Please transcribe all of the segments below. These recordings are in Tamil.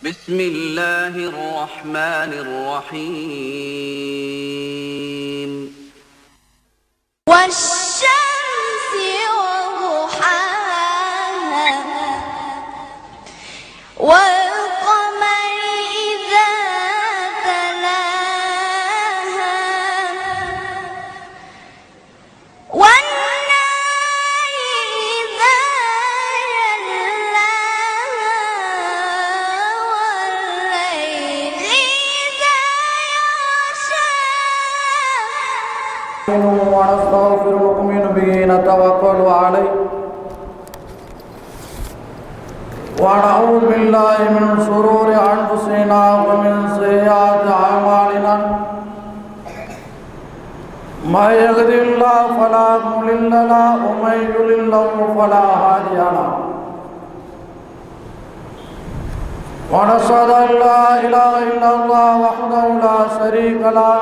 بسم الله الرحمن الرحيم والشمس وضحاها والقمر إذا تلاها والنهار إذا جلاها والليل إذا يغشاها ونستغفر ونؤمن به نتوكل عليه ونعوذ بالله من شرور أنفسنا ومن سيئات أعمالنا من يهد الله فلا مضل له ومن يضلل فلا هادي له ونشهد أن لا إله إلا الله وحده لا شريك له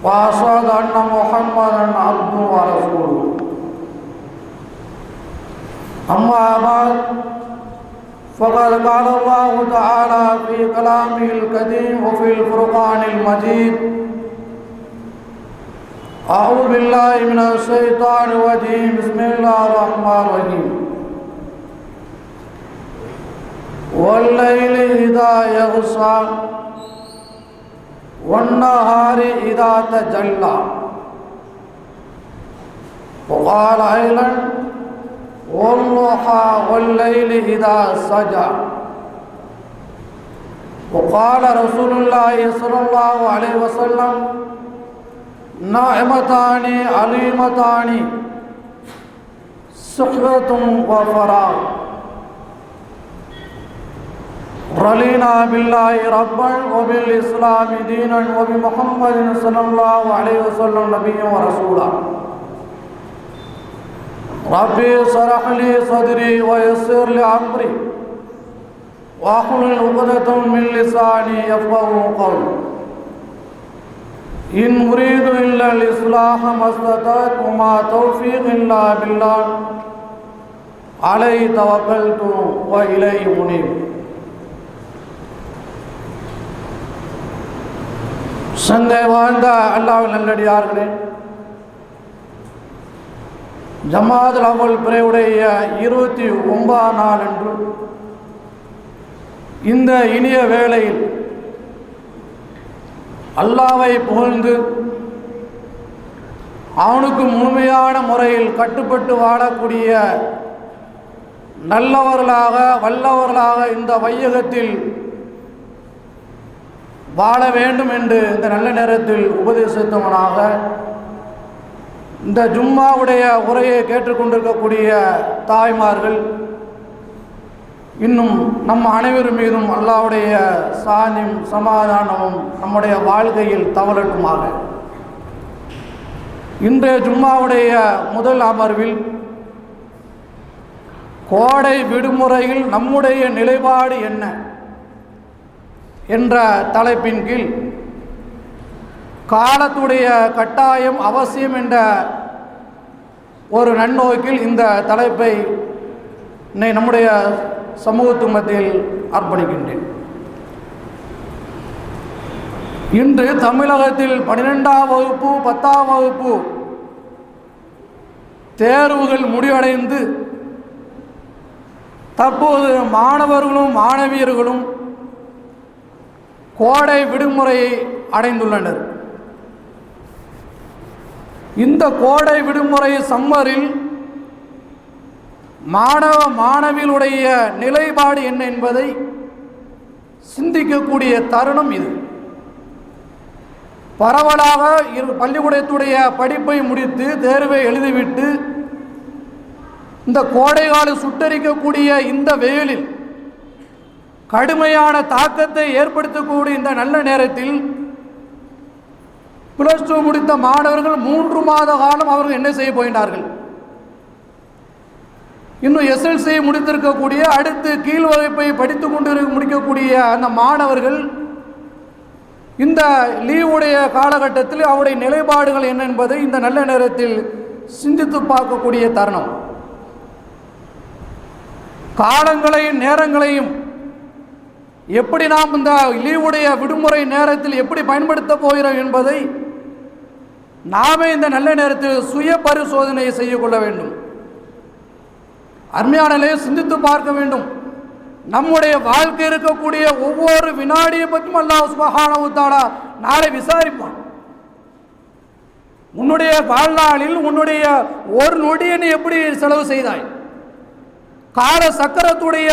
وأشهد أن محمدا عبده ورسوله أما بعد فقد قال الله تعالى في كلامه القديم وفي الفرقان المجيد أعوذ بالله من الشيطان الرجيم بسم الله الرحمن الرحيم والليل إذا يغشى والنهار إذا تجلى وقال أيضا والضحى والليل إذا سجى وقال رسول الله صلى الله عليه وسلم نعمتان عليمتان صحبة وفراغ رضينا بالله ربا وبالإسلام دينا وبمحمد صلى الله عليه وسلم نبيا ورسولا ربي اشرح لي صدري ويسر لي أمري واحلل عقدة من لساني يفقهوا قولي إن أريد إلا الإصلاح ما استطعت وما توفيقي إلا بالله عليه توكلت وإليه منيب சந்தை வாழ்ந்த அல்லாஹ்வின் நல்லடியார்களே, ஜமாதுல் அவ்வல் பிறையுடைய 29 நாள் அன்று இந்த இனிய வேளையில் அல்லாஹ்வை புகழ்ந்து அவனுக்கு முழுமையான முறையில் கட்டுப்பட்டு வாழக்கூடிய நல்லவர்களாக வல்லவர்களாக இந்த வையகத்தில் வாழ வேண்டும் என்று இந்த நல்ல நேரத்தில் உபதேசித்தவனாக இந்த ஜும்மாவுடைய உரையை கேட்டுக்கொண்டிருக்கக்கூடிய தாய்மார்கள், இன்னும் நம் அனைவர் மீதும் அல்லாஹ்வுடைய சாந்தியும் சமாதானமும் நம்முடைய வாழ்க்கையில் தவழட்டுமாக. இன்றைய ஜும்மாவுடைய முதல் அமர்வில் கோடை விடுமுறையில் நம்முடைய நிலைப்பாடு என்ன என்ற தலைப்பின் கீழ் காலத்துடைய கட்டாயம் அவசியம் என்ற ஒரு நன்னோக்கில் இந்த தலைப்பை நம்முடைய சமூகத்து மத்தியில் அர்ப்பணிக்கின்றேன். இன்று தமிழகத்தில் 12ஆம் வகுப்பு 10ஆம் வகுப்பு தேர்வுகள் முடிவடைந்து தற்போது மாணவர்களும் மாணவியர்களும் கோடை விடுமுறையை அடைந்துள்ளனர். இந்த கோடை விடுமுறை சம்மரில் மாணவ மாணவிகளுடைய நிலைப்பாடு என்ன என்பதை சிந்திக்கக்கூடிய தருணம் இது. பரவலாக பள்ளிக்கூடத்துடைய படிப்பை முடித்து தேர்வை எழுதிவிட்டு இந்த கோடைகால சுட்டரிக்கக்கூடிய இந்த வெயிலில் கடுமையான தாக்கத்தை ஏற்படுத்தக்கூடிய இந்த நல்ல நேரத்தில் +2 முடித்த மாணவர்கள் 3 மாத காலம் அவர்கள் என்ன செய்ய போகின்றார்கள்? இன்னும் SLC முடித்திருக்கக்கூடிய அடுத்து கீழ் வகுப்பை படித்து கொண்டு முடிக்கக்கூடிய அந்த மாணவர்கள் இந்த லீவுடைய காலகட்டத்தில் அவருடைய நிலைப்பாடுகள் என்ன என்பதை இந்த நல்ல நேரத்தில் சிந்தித்து பார்க்கக்கூடிய தருணம். காலங்களையும் நேரங்களையும் எப்படி நாம் இந்த லீவுடைய விடுமுறை நேரத்தில் எப்படி பயன்படுத்த போகிறோம் என்பதை நாமே இந்த நல்ல நேரத்தில் சுய பரிசோதனை செய்ய கொள்ள வேண்டும். அருமையானே, சிந்தித்து பார்க்க வேண்டும். நம்முடைய வாழ்க்கை இருக்கக்கூடிய ஒவ்வொரு வினாடியை பற்றியும் அல்லாஹ் சுப்ஹானஹு வ தஆலா நாளை விசாரிப்பான். உன்னுடைய வாழ்நாளில் உன்னுடைய ஒரு நொடியை நீ எப்படி செலவு செய்தாய்? கால சக்கரத்துடைய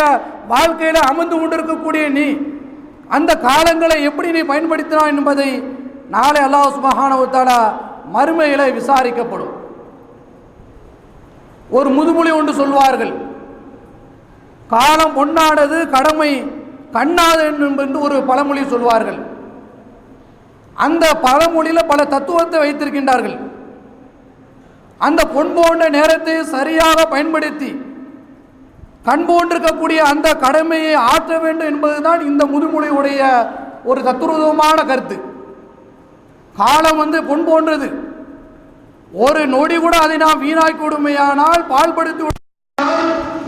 வாழ்க்கையில் அமர்ந்து கொண்டிருக்கக்கூடிய நீ அந்த காலங்களை எப்படி நீ பயன்படுத்தினாய் என்பதை நாளை அல்லாஹ் சுப்ஹானஹு வ தஆலா மறுமையிலே விசாரிக்கப்படும். ஒரு முதுமொழி ஒன்று சொல்வார்கள், காலம் பொன்னானது கடமை கண்ணாது என்று ஒரு பழமொழி சொல்வார்கள். அந்த பழமொழியில் பல தத்துவத்தை வைத்திருக்கின்றார்கள். அந்த பொன் போன்ற நேரத்தை சரியாக பயன்படுத்தி கண் போன்றிருக்கக்கூடிய அந்த கடமையை ஆற்ற வேண்டும் என்பதுதான் இந்த முதுமொழியுடைய ஒரு தத்துவமான கருத்து. காலம் பொன் போன்றது. ஒரு நொடி கூட அதை நாம் வீணாக்கி விடுமையானால் பால்படுத்தி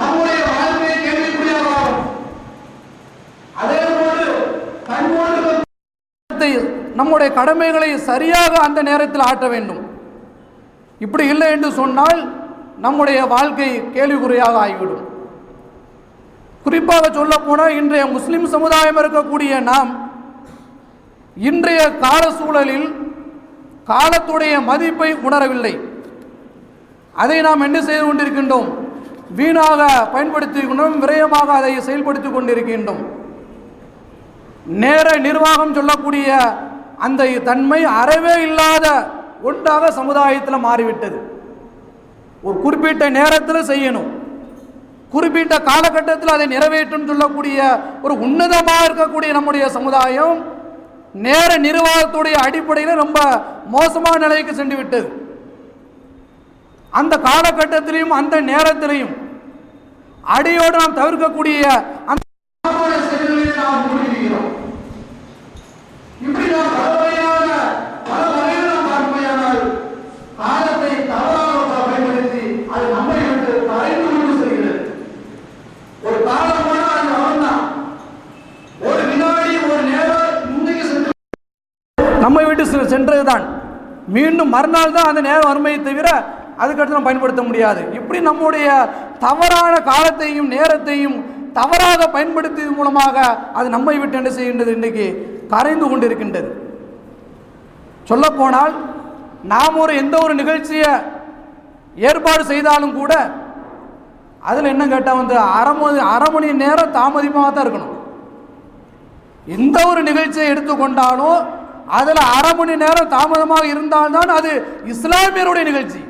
நம்முடைய வாழ்க்கையை கேள்விக்குறியாகும். அதேபோல் நம்முடைய கடமைகளை சரியாக அந்த நேரத்தில் ஆற்ற வேண்டும். இப்படி இல்லை என்று சொன்னால் நம்முடைய வாழ்க்கை கேள்விக்குறியாக ஆகிவிடும். குறிப்பாக சொல்ல போனால் இன்றைய முஸ்லிம் சமுதாயம் இருக்கக்கூடிய நாம் இன்றைய கால சூழலில் காலத்துடைய மதிப்பை உணரவில்லை. அதை நாம் என்ன செய்து கொண்டிருக்கின்றோம்? வீணாக பயன்படுத்திக்கொண்டும் விரயமாக அதை செயல்படுத்தி கொண்டிருக்கின்றோம். நேர நிர்வாகம் சொல்லக்கூடிய அந்த தன்மை அறவே இல்லாத ஒன்றாக சமுதாயத்தில் மாறிவிட்டது. ஒரு குறிப்பிட்ட நேரத்தில் செய்யணும், குறிப்பிட்ட காலகட்டத்தில் அதை நிறைவேற்றும் சொல்லக்கூடிய ஒரு உன்னதமாக இருக்கக்கூடிய நம்முடைய சமுதாயம் நேர நிர்வாகத்துடைய அடிப்படையில் ரொம்ப மோசமான நிலைக்கு சென்று விட்டது. அந்த காலகட்டத்திலையும் அந்த நேரத்திலையும் அடியோடு நாம் தவிர்க்கக்கூடிய அந்த காலத்தை தவறாக பயன்படுத்தி அது நம்மை விட்டு கரைந்து கொண்டு செல்கிறது. ஒரு காலம் ஒரு வினாடி ஒரு நேரம் முன்னைக்கு சென்று நம்மை விட்டு சென்றதுதான். மீண்டும் மறுநாள் தான் அந்த நேரம் வறுமையை தவிர அதுக்கடுத்து நம்ம பயன்படுத்த முடியாது. இப்படி நம்முடைய தவறான காலத்தையும் நேரத்தையும் தவறாக பயன்படுத்தியது மூலமாக அது நம்மை விட்டு என்ன செய்கின்றது? இன்றைக்கு கரைந்து கொண்டிருக்கின்றது. சொல்லப்போனால் நாம் எந்த ஒரு நிகழ்ச்சியை ஏற்பாடு செய்தாலும் கூட அதில் என்ன கேட்டால் அரை மணி நேரம் தாமதமாக தான் இருக்கணும். எந்த ஒரு நிகழ்ச்சியை எடுத்துக்கொண்டாலும் அதில் அரை மணி நேரம் தாமதமாக இருந்தால்தான் அது இஸ்லாமியருடைய நிகழ்ச்சி.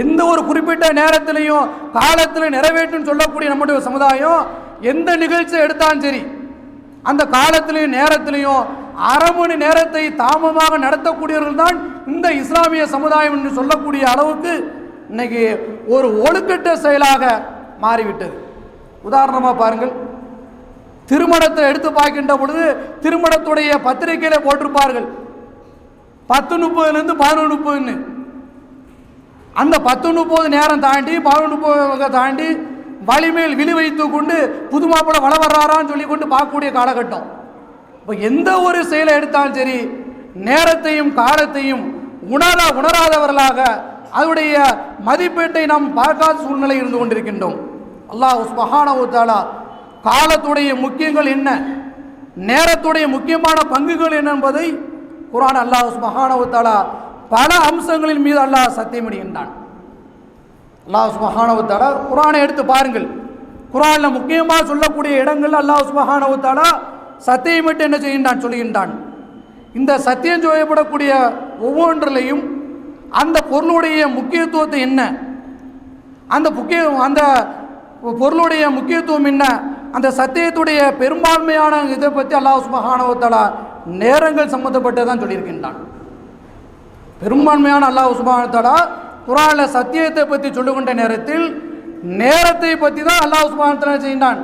எந்த ஒரு குறிப்பிட்ட நேரத்திலையும் காலத்தில் நிறைவேற்றும் சொல்லக்கூடிய நம்முடைய சமுதாயம் எந்த நிகழ்ச்சியை எடுத்தாலும் சரி அந்த காலத்திலையும் நேரத்திலையும் அரை மணி நேரத்தை தாமதமாக நடத்தக்கூடியவர்கள் தான் இந்த இஸ்லாமிய சமுதாயம் என்று சொல்லக்கூடிய அளவுக்கு இன்னைக்கு ஒரு ஒழுக்கட்ட செயலாக மாறிவிட்டது. உதாரணமாக பாருங்கள், திருமணத்தை எடுத்து பார்க்கின்ற பொழுது திருமணத்துடைய பத்திரிகையில போட்டிருப்பார்கள் 10:30 11:30. அந்த 10:30 நேரம் தாண்டி 11:30 தாண்டி வலிமேல் விழி வைத்து கொண்டு புது மாப்பிள்ளை வள வர்றாரான்னு சொல்லி கொண்டு பார்க்கக்கூடிய காலகட்டம். இப்போ எந்த ஒரு செயலை எடுத்தாலும் சரி நேரத்தையும் காலத்தையும் உணராதவர்களாக அதனுடைய மதிப்பீட்டை நாம் பார்க்காத சூழ்நிலை இருந்து கொண்டிருக்கின்றோம். அல்லாஹ் சுப்ஹானஹு வ தஆலா காலத்துடைய முக்கியங்கள் என்ன, நேரத்துடைய முக்கியமான பங்குகள் என்ன என்பதை குர்ஆன் அல்லாஹ் சுப்ஹானஹு வ தஆலா பல அம்சங்களின் மீது அல்லாஹ் சத்தியமிடுகின்றான். அல்லாஹ் சுப்ஹானஹு வ தஆலா குர்ஆனை எடுத்து பாருங்கள். குர்ஆனில் முக்கியமாக சொல்லக்கூடிய இடங்கள் அல்லாஹ் சுப்ஹானஹு வ தஆலா சத்தியமிட்டு என்ன செய்கின்றான் சொல்கின்றான். இந்த சத்தியம் செய்யப்படக்கூடிய ஒவ்வொன்றிலையும் அந்த பொருளுடைய முக்கியத்துவத்தை என்ன, அந்த பொருளுடைய முக்கியத்துவம் என்ன, அந்த சத்தியத்துடைய பெரும்பான்மையான இதை பற்றி அல்லாஹ் சுப்ஹானஹு வ தஆலா நேரங்கள் சம்பந்தப்பட்டதான் சொல்லியிருக்கின்றான். பெரும்பான்மையான அல்லாஹ் சுப்ஹானஹு வ தஆலா குர்ஆனில் சத்தியத்தை பற்றி சொல்லுகின்ற நேரத்தில் நேரத்தை பற்றி தான் அல்லாஹ் சுப்ஹானஹு வ தஆலா செய்கின்றான்.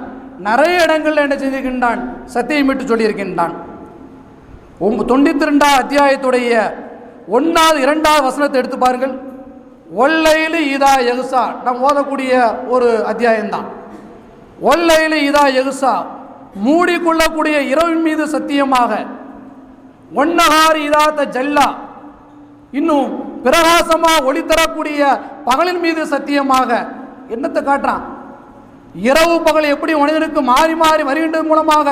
நிறைய இடங்களில் என்ன செய்திருக்கின்றான்? சத்தியமிட்டு சொல்லியிருக்கின்றான். 92 அத்தியாயத்துடைய 1, 2 வசனத்தை எடுத்து பாருங்கள். ஒல்லைலு இதா எகுசா நாம் ஓதக்கூடிய ஒரு அத்தியாயம்தான். ஒல்லைலு இதா எகுசா மூடிக்கொள்ளக்கூடிய இரவின் மீது சத்தியமாக, ஒன்னஹாரி இதாத்த ஜல்லா இன்னும் பிரகாசமாக ஒளி தரக்கூடிய பகலின் மீது சத்தியமாக. என்னத்தை காட்டுறான்? இரவு பகல் எப்படி மனிதனுக்கு மாறி மாறி வருகின்றது மூலமாக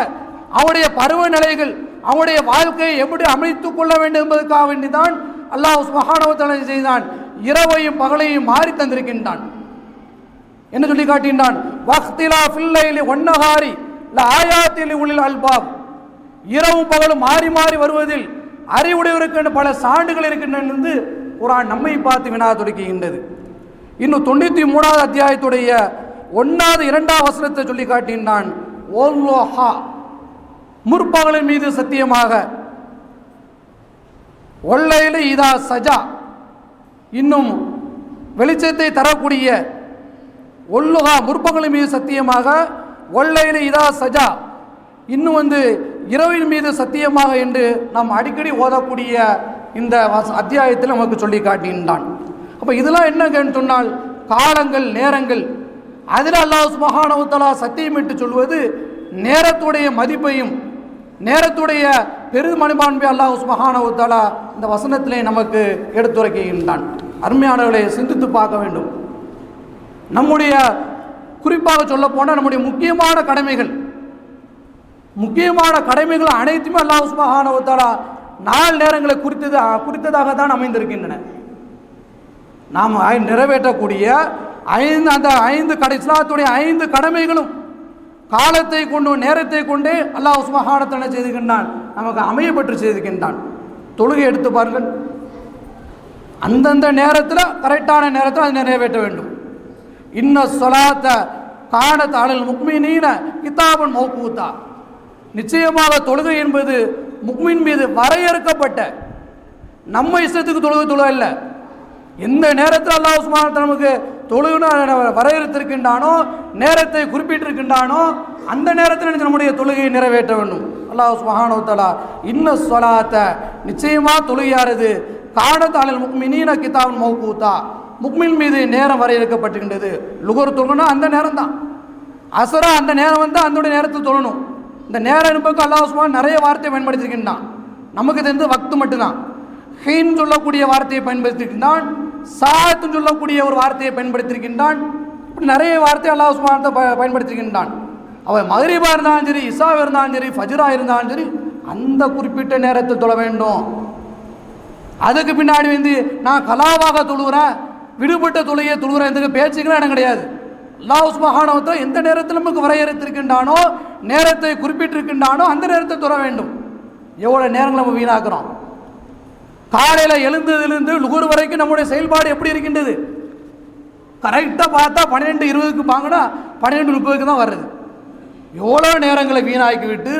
அவனுடைய பருவநிலைகள் அவனுடைய வாழ்க்கையை எப்படி அமைத்துக் கொள்ள வேண்டும் என்பதற்காக வேண்டிதான் அல்லாஹ் சுப்ஹானஹு வ தஆலா செய்தான், இரவையும் பகலையும் மாறி தந்திருக்கின்றான். என்ன சொல்லி காட்டினான்? வக்திலா ஃபில்லைலி வன்னஹாரி லஆயாத்தில் உலில் அல்பாப். இரவு பகலும் மாறி மாறி வருவதில் அறிவுடையவருக்கு பல சான்றுகள் இருக்கின்றன என்று குர்ஆன் நம்மை பார்த்து வினா தொடுக்கின்றது. இன்னும் 93வது அத்தியாயத்துடைய 1வது 2வது வசனத்தை சொல்லி காட்டினான். ஓல்லோஹா முற்பகலின் மீது சத்தியமாக, ஒல்லைலு இதா சஜா இன்னும் வெளிச்சத்தை தரக்கூடிய, ஒல்லுகா முற்பகலின் மீது சத்தியமாக, ஒல்லைலு இதா சஜா இன்னும் இரவின் மீது சத்தியமாக என்று நாம் அடிக்கடி ஓதக்கூடிய இந்த அத்தியாயத்தில் நமக்கு சொல்லி காட்டுகின்றான். அப்போ இதெல்லாம் என்னன்னு சொன்னால் காலங்கள், நேரங்கள். அதில் அல்லாஹ் சுப்ஹானஹு வ தஆலா சத்தியமிட்டு சொல்வது நேரத்துடைய மதிப்பையும் நேரத்துடைய பெருமணிபான்மை அல்லாஹ் சுப்ஹானஹு வ தஆலா இந்த வசனத்திலே நமக்கு எடுத்துரைக்கின்றான். அருமையானவர்களை சிந்தித்து பார்க்க வேண்டும். நம்முடைய குறிப்பாக சொல்ல போனால் நம்முடைய முக்கியமான கடமைகள் அனைத்துமே அல்லாஹ் சுப்ஹானஹு வ தஆலா நாள் நேரங்களை குறித்ததாக தான் அமைந்திருக்கின்றன. நாம் நிறைவேற்றக்கூடிய அந்த 5 இஸ்லாத்துடைய 5 கடமைகளும் காலத்தை கொண்டு நேரத்தை கொண்டே அல்லாஹ் சுப்ஹானஹு வ தஆலா செய்திருக்கின்றான், நமக்கு அமையப்பட்டு செய்திருக்கின்றான். தொழுகை எடுத்து பாருங்கள், அந்தந்த நேரத்தில் கரெக்டான நேரத்தில் அதை நிறைவேற்ற வேண்டும். இன்ன ஸலாத்த கானத் அலல் முக்மினீன கிதாபன் மௌகூதா. நிச்சயமாக தொழுகை என்பது முக்மின் மீது வரையறுக்கப்பட்ட, நம்ம இஷ்டத்துக்கு தொழுகை அல்ல. எந்த நேரத்தில் அல்லாஹ் சுப்ஹானஹு வ தஆலா நமக்கு தொழுகை வரையறுத்திருக்கின்றானோ, நேரத்தை குறிப்பிட்டிருக்கின்றானோ, அந்த நேரத்தில் நம்முடைய தொழுகையை நிறைவேற்ற வேண்டும். அல்லாஹ் சுப்ஹானஹு வ தஆலா இன்ன ஸலாத்த நிச்சயமாக தொழுகையானது கானத் அலல் முக்மினீன கிதாபன் மௌகூதா முக்மின் மீது நேரம் வரையறுக்கப்பட்டிருக்கின்றது. லுகர் தொழுகணும்னா அந்த நேரம் தான், அசரா அந்த நேரம் அந்த நேரத்தில் தொழணும். இந்த நேரம் என்பதுக்கு அல்லாஹ் சுப்ஹானஹு நிறைய வார்த்தையை பயன்படுத்தியிருக்கின்றான். நமக்கு தெரிந்து வக்து மட்டும்தான். ஹீன் சொல்லக்கூடிய வார்த்தையை பயன்படுத்தியிருக்கின்றான், சாத்துன்னு சொல்லக்கூடிய ஒரு வார்த்தையை பயன்படுத்தியிருக்கின்றான். இப்படி நிறைய வார்த்தை அல்லாஹ் சுப்ஹானஹு பயன்படுத்தியிருக்கின்றான். அவன் மக்ரிபா இருந்தாலும் சரி, இஷாவாக இருந்தாலும் சரி, ஃபஜ்ரா இருந்தாலும் சரி, அந்த குறிப்பிட்ட நேரத்தில் தொழ வேண்டும். அதுக்கு பின்னாடி நான் கலாவாக தொழுகிறேன், விடுபட்ட தொழுகையை தொழுகிறேன், இதுக்கு பேச்சுக்கெல்லாம் இடம் கிடையாது. அல்லாஹ் சுப்ஹானஹு வ தஆலா எந்த நேரத்தில் நமக்கு வரையறுத்திருக்கின்றானோ, நேரத்தை குறிப்பிட்டிருக்கின்றானோ அந்த நேரத்தை தொழ வேண்டும். எவ்வளோ நேரங்கள் நம்ம வீணாக்குறோம். காலையில் எழுந்ததிலிருந்து லுகர் வரைக்கும் நம்முடைய செயல்பாடு எப்படி இருக்கின்றது? கரெக்டாக பார்த்தா 12:20க்கு வாங்கினா 12:30க்கு தான் வருது. எவ்வளோ நேரங்களை வீணாக்கி விட்டு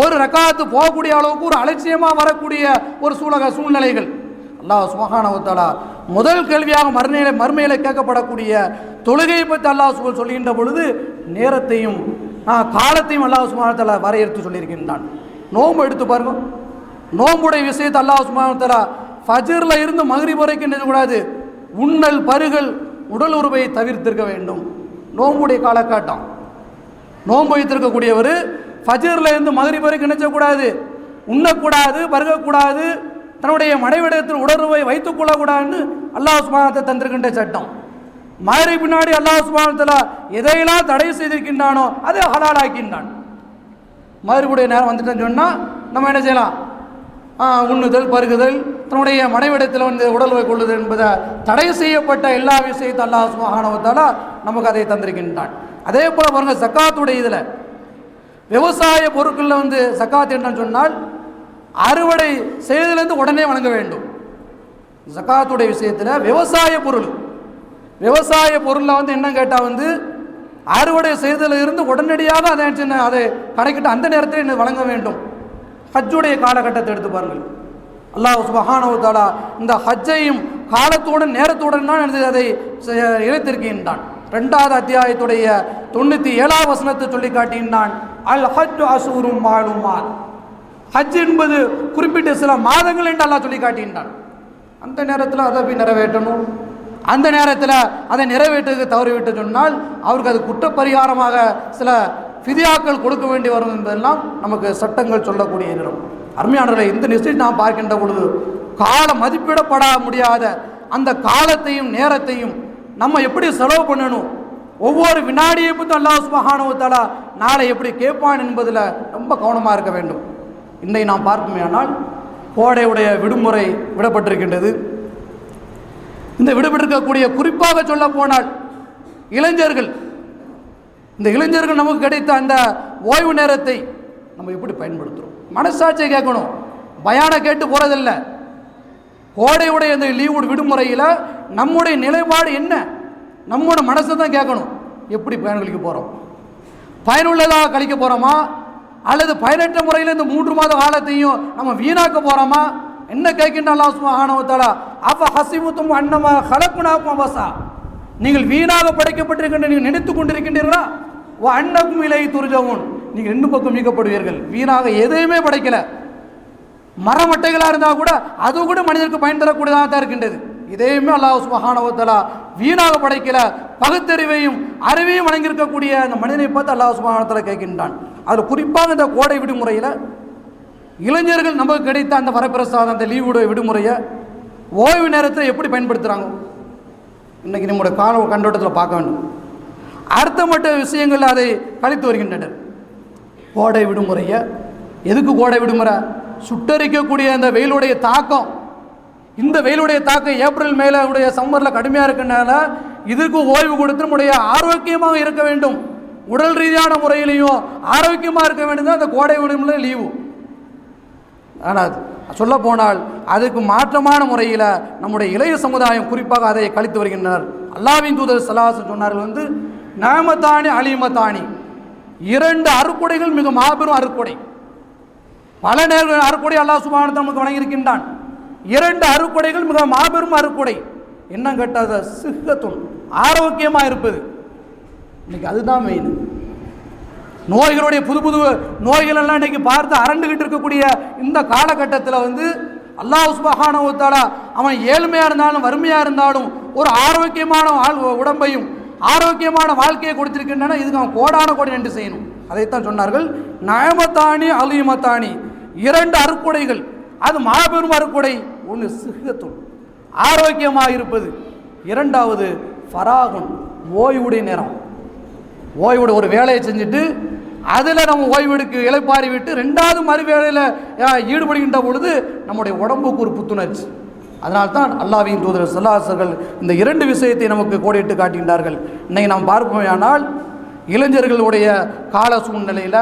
ஒரு ரக்காத்து போகக்கூடிய அளவுக்கு ஒரு அலட்சியமாக வரக்கூடிய ஒரு சூழ்நிலைகள். அல்லாஹ் சுப்ஹானஹு வ தஆலா முதல் கேள்வியாக மறுமையில கேட்கப்படக்கூடிய தொழுகையை பற்றி அல்லாஹ் சொல்கின்ற பொழுது நேரத்தையும் காலத்தையும் அல்லாஹ் சுப்ஹானஹு வ தஆலா வரையறுத்து சொல்லியிருக்கின்றான். நோன்பு எடுத்து பாருங்க, நோன்புடைய விஷயத்தை அல்லாஹ் சுப்ஹானஹு வ தஆலா ஃபஜ்ரில் இருந்து மக்ரிப் வரைக்கும் நினைக்கக்கூடாது, உண்ணல் பருகல் உடல் உறவை தவிர்த்திருக்க வேண்டும். நோன்புடைய காலகட்டம், நோன்பு வைத்திருக்கக்கூடியவர் ஃபஜ்ரில் இருந்து மக்ரிப் வரைக்கும் நினைச்சக்கூடாது, உண்ணக்கூடாது, பருகக்கூடாது, தன்னுடைய மனைவிடத்தில் உடலுறவை வைத்துக் கொள்ளக்கூடாதுன்னு அல்லாஹ் சுப்ஹானஹு வ தஆலா தந்திருக்கின்ற சட்டம். மகரிப் பின்னாடி அல்லாஹ் சுப்ஹானஹு வ தஆலா எதையெல்லாம் தடை செய்திருக்கின்றானோ அதை ஹலால் ஆக்கின்றான். மகரிபுடைய நேரம் வந்துட்டேன்னு சொன்னால் நம்ம என்ன செய்யலாம்? உண்ணுதல், பருகுதல், தன்னுடைய மனைவிடத்தில் உடலுறவை கொள்ளுதல் என்பதை தடை செய்யப்பட்ட எல்லா விஷயத்தை அல்லாஹ் சுப்ஹானஹு வ தஆலா நமக்கு அதை தந்திருக்கின்றான். அதே போல் பாருங்கள், ஜக்காத்துடைய இதில் விவசாய பொருட்களில் ஜக்காத் என்னன்னு சொன்னால் அறுவடை செய்ததிலிருந்து உடனே வழங்க வேண்டும். ஜக்காத்துடைய விஷயத்தில் விவசாய பொருளில் என்ன கேட்டால் அறுவடை செய்ததில் இருந்து உடனடியாக அதை கணக்கிட்டு அந்த நேரத்தில் வழங்க வேண்டும். ஹஜ்ஜுடைய காலகட்டத்தை எடுத்து பாருங்கள். அல்லாஹ் சுப்ஹானஹு வ தஆலா இந்த ஹஜ்ஜையும் காலத்துடன் நேரத்துடன் தான் அதை இழைத்திருக்கின்றான். 2வது அத்தியாயத்துடைய 97வது வசனத்தை சொல்லி காட்டினான். அல் ஹஜ்ஜு அஷூரும் மாலுமாத். ஹஜ் என்பது குறிப்பிட்ட சில மாதங்கள் என்று அல்லாஹ் சொல்லி காட்டினான். அந்த நேரத்தில் அதை போய் நிறைவேற்றணும். அந்த நேரத்தில் அதை நிறைவேற்றுக்கு தவறிவிட்டு சொன்னால் அவருக்கு அது குற்றப்பரிகாரமாக சில ஃபிதியாக்கள் கொடுக்க வேண்டி வரும் என்பதெல்லாம் நமக்கு சட்டங்கள் சொல்லக்கூடிய நேரம். அருமையானவர்களை, இந்த நிச்சயம் நாம் பார்க்கின்ற பொழுது காலம் மதிப்பிடப்பட முடியாத அந்த காலத்தையும் நேரத்தையும் நம்ம எப்படி செலவு பண்ணணும், ஒவ்வொரு வினாடியை பற்றி அல்லாஹ் சுப்ஹானஹு வ தஆலா நாளை எப்படி கேட்பான் என்பதில் ரொம்ப கவனமாக இருக்க வேண்டும். இன்றைக்கு நாம் பார்க்குமேயானால் கோடையுடைய விடுமுறை விடப்பட்டிருக்கின்றது. இந்த விடுபட்டிருக்கக்கூடிய குறிப்பாக சொல்ல போனால் இளைஞர்கள், இந்த இளைஞர்கள் நமக்கு கிடைத்த அந்த ஓய்வு நேரத்தை நம்ம எப்படி பயன்படுத்துகிறோம்? மனசாட்சியை கேட்கணும், பயான கேட்டு போகிறதில்ல. கோடையுடைய இந்த லீவு விடுமுறையில் நம்முடைய நிலைப்பாடு என்ன, நம்மோட மனசை தான் கேட்கணும். எப்படி பயனளிக்க போகிறோம்? பயனுள்ளதாக கழிக்க போகிறோமா, அல்லது பயனற்ற முறையில் இந்த 3 மாத காலத்தையும் நம்ம வீணாக்க போகிறோமா? என்ன கேட்கின்ற அல்லாஹ் சுப்ஹானஹு வ தஆலா, அஃப ஹஸிபுதும் அன்னமா ஹலக்னாகும் அபஸா, நீங்கள் வீணாக படைக்கப்பட்டிருக்கின்ற நீங்கள் நினைத்து கொண்டிருக்கின்றீர்களா? வ அன்னகும் இலைஹி துர்ஜஊன், நீங்கள் 2 பக்கம் மீட்கப்படுவீர்கள். வீணாக எதையுமே படைக்கல. மரமட்டைகளாக இருந்தால் கூட அது கூட மனிதனுக்கு பயன் தரக்கூடியதாக தான் இருக்கின்றது. இதையுமே அல்லாஹ் சுப்ஹானஹு வ தஆலா வீணாக படைக்கல. பகுத்தறிவையும் அறிவையும் வழங்கியிருக்கக்கூடிய அந்த மனிதனை பார்த்து அல்லாஹ் சுப்ஹானஹு வ தஆலா கேட்கின்றான். அதில் குறிப்பாக இந்த கோடை விடுமுறையில் இளைஞர்கள் நமக்கு கிடைத்த அந்த வரப்பிரசாதம், அந்த லீவுடைய விடுமுறையை ஓய்வு நேரத்தை எப்படி பயன்படுத்துகிறாங்க? இன்றைக்கி நம்முடைய கால கண்ணோட்டத்தில் பார்க்க வேண்டும். அர்த்தமற்ற விஷயங்கள் அதை கழித்து வருகின்றனர். கோடை விடுமுறையை எதுக்கு கோடை விடுமுறை? சுட்டரிக்கக்கூடிய அந்த வெயிலுடைய தாக்கம், இந்த வெயிலுடைய தாக்கம் ஏப்ரல் மேல உடைய சம்மரில் கடுமையாக இருக்கிறனால இதுக்கு ஓய்வு கொடுத்து நம்முடைய ஆரோக்கியமாக இருக்க வேண்டும், உடல் ரீதியான முறையிலையும் ஆரோக்கியமாக இருக்க வேண்டும் தான் அந்த கோடை விடுமுறை லீவு. ஆனால் சொல்ல போனால் அதுக்கு மாற்றமான முறையில் நம்முடைய இளைய சமுதாயம் குறிப்பாக அதை கழித்து வருகின்றனர். அல்லாஹ்வின் தூதர் ஸல்லல்லாஹு அலைஹி வஸல்லம் சொன்னார்கள், நிஅமத்தானி அலீமத்தானி, 2 அருக்குடைகள் மிக மாபெரும் அருக்குடை. பல நேரம் அருக்குடை அல்லாஹ் சுப்ஹானஹு வ தஆலா நமக்கு வழங்கியிருக்கின்றான். 2 அருக்குடைகள் மிக மாபெரும் அருக்குடை. என்ன கேட்டாத சிஹ்ஹத்துன், ஆரோக்கியமாக இருப்பது. இன்னைக்கு அதுதான் மெயின். நோய்களுடைய புது புது நோய்கள் எல்லாம் இன்னைக்கு பார்த்து அரண்டுகிட்டு இருக்கக்கூடிய இந்த காலகட்டத்தில் அல்லாஹ் சுப்ஹானஹு வ தஆலா அவன் ஏழ்மையாக இருந்தாலும் வறுமையாக இருந்தாலும் ஒரு ஆரோக்கியமான உடம்பையும் ஆரோக்கியமான வாழ்க்கையை கொடுத்திருக்கின்றன. இதுக்கு அவன் கோடான கோடி நன்றி செய்யணும். அதைத்தான் சொன்னார்கள், நிஅமத்தானி அலீமத்தானி, 2 அருக்குடைகள், அது மாபெரும் அருக்குடை. ஒன்று சிஹ்ஹத்துன், ஆரோக்கியமாக இருப்பது. 2வது ஃபராகுன், ஓய்வுடைய நேரம். ஓய்வுட ஒரு வேலையை செஞ்சுட்டு அதில் நம்ம ஓய்வெடுக்கு இளைப்பாரி விட்டு 2வது மறு வேலையில் ஈடுபடுகின்ற பொழுது நம்முடைய உடம்புக்கு ஒரு புத்துணர்ச்சி. அதனால்தான் அல்லாஹ்வின் தூதர் ஸல்லல்லாஹு அலைஹி வஸல்லம் இந்த 2 விஷயத்தை நமக்கு கோடிட்டு காட்டுகின்றார்கள். இன்னைக்கு நாம் பார்ப்போமானால் இளைஞர்களுடைய கால சூழ்நிலையில்